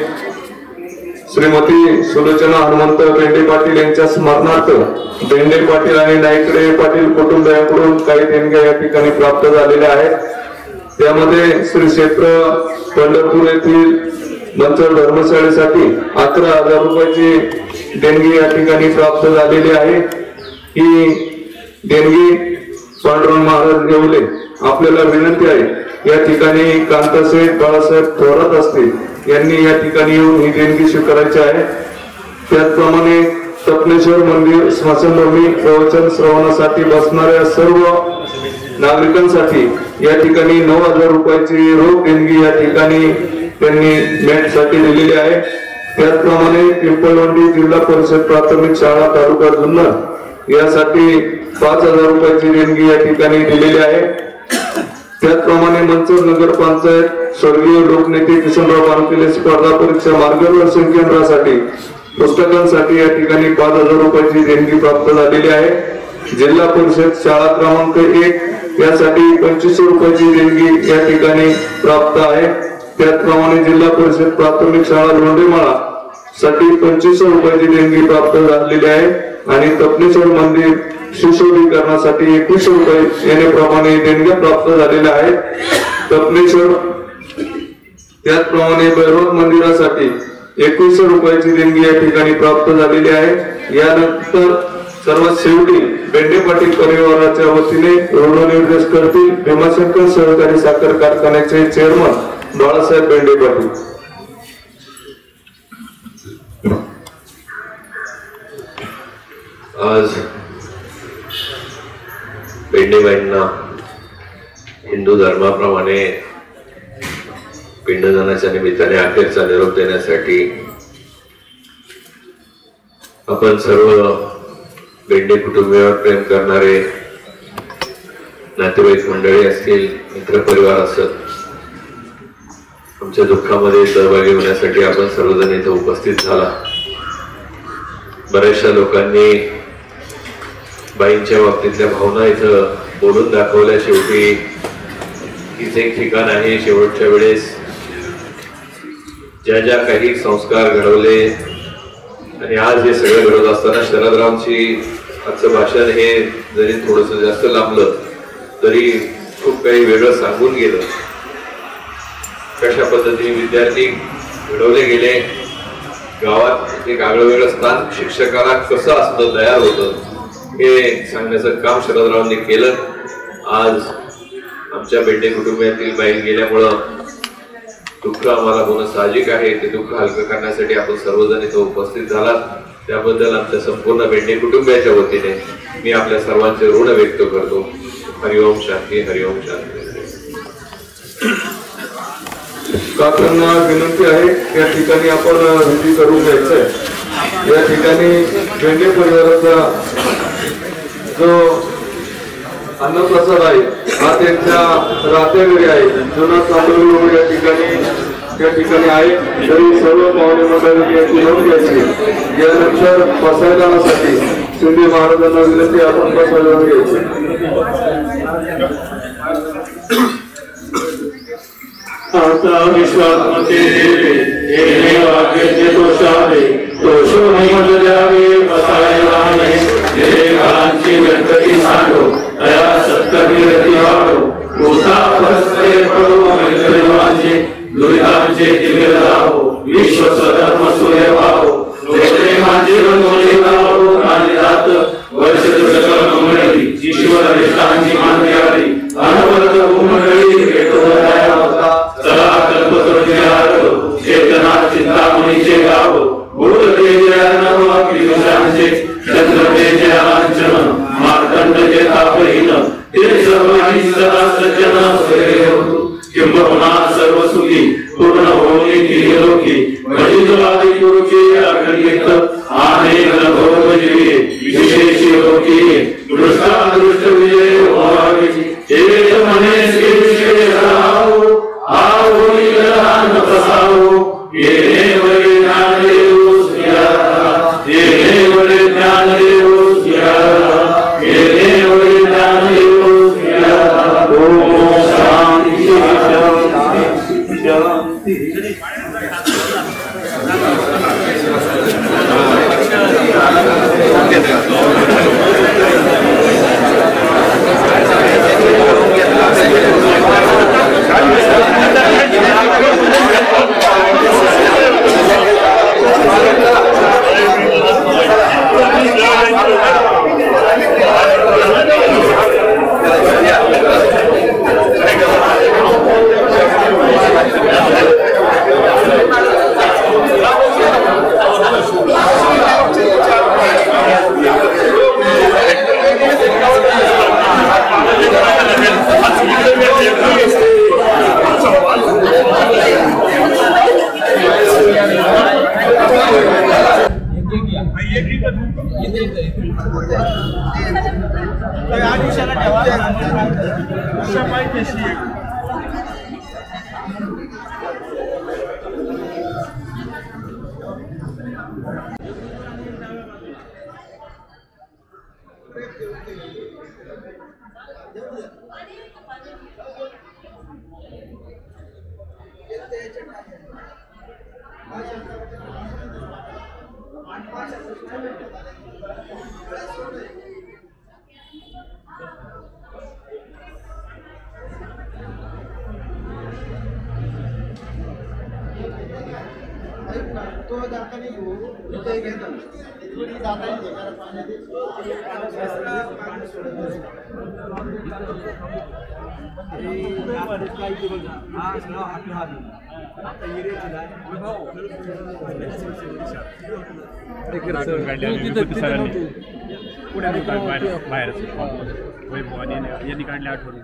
श्रीमती सुलोचना हनुमंत बेंडे पाटील यांच्या स्मरणार्थ बेंडे पाटील आणि नाईकडे पाटील कुटुंबियांकडून काही देणग्या या ठिकाणी प्राप्त झालेल्या आहेत. त्यामध्ये श्री क्षेत्र पंढरपूर येथील मंचर धर्मशाळेसाठी 11,000 रुपयाची देणगी या ठिकाणी प्राप्त झालेली आहे. ही देणगी पांडुरंग महाराज येवले आपल्याला विनंती आहे या ठिकाणी कांतासाहेब बाळासाहेब थोरात असतील यांनी या ठिकाणी येऊन ही देणगी स्वीकारायची आहे. त्याचप्रमाणे तपनेश्वर मंदिर स्मशानभूमी प्रवचन श्रवणासाठी बसणाऱ्या सर्व नागरिकांसाठी या ठिकाणी 9,000 रुपयाची रोख देणगी या ठिकाणी त्यांनी मेटसाठी दिलेली आहे. त्याचप्रमाणे पिंपळवंडी जिल्हा परिषद प्राथमिक शाळा तालुका जुन्नर यासाठी 5,000 रुपयाची देणगी या ठिकाणी दिलेली आहे. त्याचप्रमाणे मंचर नगर पंचायत स्वर्गीय लोकनेते किशनराव बानकेले स्पर्धा परीक्षा मार्गदर्शन केंद्रासाठी पुस्तकांसाठी या ठिकाणी 5,000 रुपयाची देणगी प्राप्त झालेली आहे. जिल्हा परिषद शाळा क्रमांक 1 यासाठी 2,500 रुपयाची देणगी या ठिकाणी प्राप्त आहे. त्याचप्रमाणे जिल्हा परिषद प्राथमिक शाळा लोंढेमाळा साठी 2,500 रुपयाची देणगी प्राप्त झालेली आहे आणि तपनेश्वर मंदिर सुशोभीकरणासाठी 2100 रुपये येण्याप्रमाणे देणग्या प्राप्त झालेल्या आहेत. तपनेश्वर त्याचप्रमाणे भैरव मंदिरासाठी 2100 रुपयाची देणगी या ठिकाणी प्राप्त झालेली आहे. यानंतर सर्वात शेवटी बेंडे पाटील परिवाराच्या वतीने ऋणनिर्देश करतील भीमाशंकर सहकारी साखर कारखान्याचे चेअरमन बाळासाहेब बेंडे पाटील. आज बेंडेबाईंना हिंदू धर्माप्रमाणे पिंडदानाच्या निमित्ताने अखेरचा निरोप देण्यासाठी आपण सर्व बेंडे कुटुंबियांवर प्रेम करणारे नातेवाईक मंडळी असतील, मित्रपरिवार असत, आमच्या दुःखामध्ये सहभागी होण्यासाठी आपण सर्वजण इथं उपस्थित झाला. बऱ्याचशा लोकांनी बाईंच्या बाबतीतल्या भावना इथं बोलून दाखवल्या. शेवटी हीच एक ठिकाण आहे शेवटच्या वेळेस ज्या ज्या काही संस्कार घडवले आणि आज हे सगळं घडवत असताना शरदरावची आजचं भाषण हे जरी थोडस जास्त लांबलं तरी खूप काही वेगळं सांगून गेलं. कशा पद्धतीने विद्यार्थी घडवले गेले, गावात एक आगळं वेगळं स्थान शिक्षकाला कसं असतं तयार होतं हे सांगण्याचं काम शरदरावांनी केलं. आज आमच्या बेंडे कुटुंबातील बाई गेल्यामुळं दुःख आम्हाला होणं साहजिक आहे. ते दुःख हलकं करण्यासाठी आपण सर्वजण इथं उपस्थित झालात त्याबद्दल आमच्या संपूर्ण बेंडे कुटुंबाच्या वतीने मी आपल्या सर्वांचे ऋण व्यक्त करतो. हरिओम शांती, हरिओम शांती. काकांना विनंती आहे या ठिकाणी आपण विधी करून घ्यायचंय. या ठिकाणी बेंडे परिवाराचा जो अन्नप्रसाद आहे हा त्यांच्या राहत्या घरी आहे. जुना तांदूळ या ठिकाणी आहे. तरी सर्व पाहुणे मंडळी याची नोंद घ्यायची. यानंतर बसायदानासाठी शिंदे महाराजांना विनंती आपण बसायदान घ्यायचे. आता विश्वात्मते देवे वाक्य दोषावे दोषो निमज द्यावे बसायला देवांची गणपती सांडो दया सत्कर्मी वाढो गोता परस्परे पडो देवांचे दुरितांचे दिव्य लाभो विश्व स्वधर्म सूर्य भावो प्रेमाचे रंगोली लाभो आणि रात वर्ष मंडळी ईश्वर रिष्टांची मानवी अनवरत भूमंडळी भेटो चला कल्पतरुण चेतना चिंतामणीचे गाव भूतदेवांचे चंद्रतेचे लांछन मार्तंडचे तापहीन ते सर्वांनी सदा सज्जन किंबहुना सर्व सुखी पूर्ण होणे लोकी भजितवादी गुरुची अगणित अनेक भोगजीवी विशेष लोकी दृष्टादृष्ट विजय व्हावे एक मने विषय राहो आओ निगरान बसाओ येणे वरे ज्ञान देव सिया येणे वरे ज्ञान देव सिया येणे वरे ज्ञान देव सिया ओम शांती शांती शांती.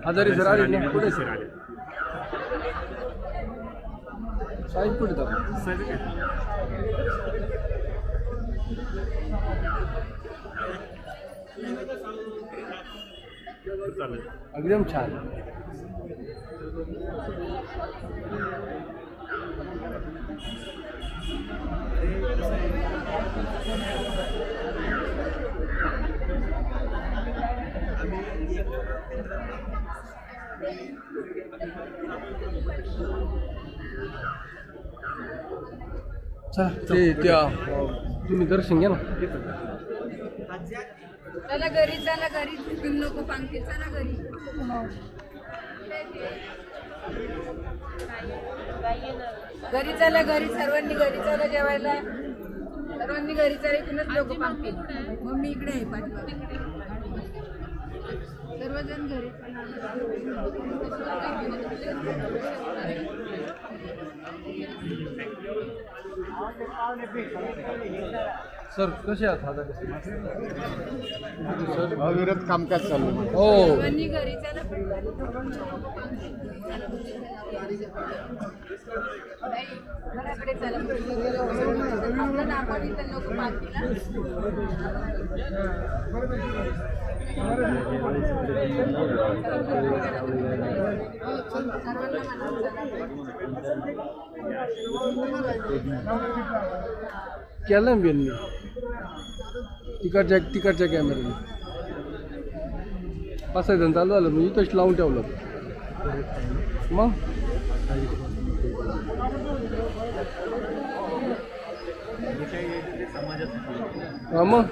हजारी सर आले ना पुढे सर आले साईड पुढे एकदम छान चला ते त्या तुम्ही दर्शन घ्या ना चला घरी तुम्ही लोक पांगते चला घरी घरी सर्वांनी घरी चला जेवायला सर्वांनी घरी चला इथूनच लोक पांगतील मग मी इकडे आहे पाठीमागे सर्वजण घरी सर कसे आहात आता सर अविरत कामकाज चालू हो सर्वांनी घरी चला घराकडे चला आपलं नाव इथं लोक पाहतील केलं ना यांनी तिकडच्या कॅमेऱ्याने 5-6 जण चालू झालं मी इथंच लावून ठेवलं मग हा मग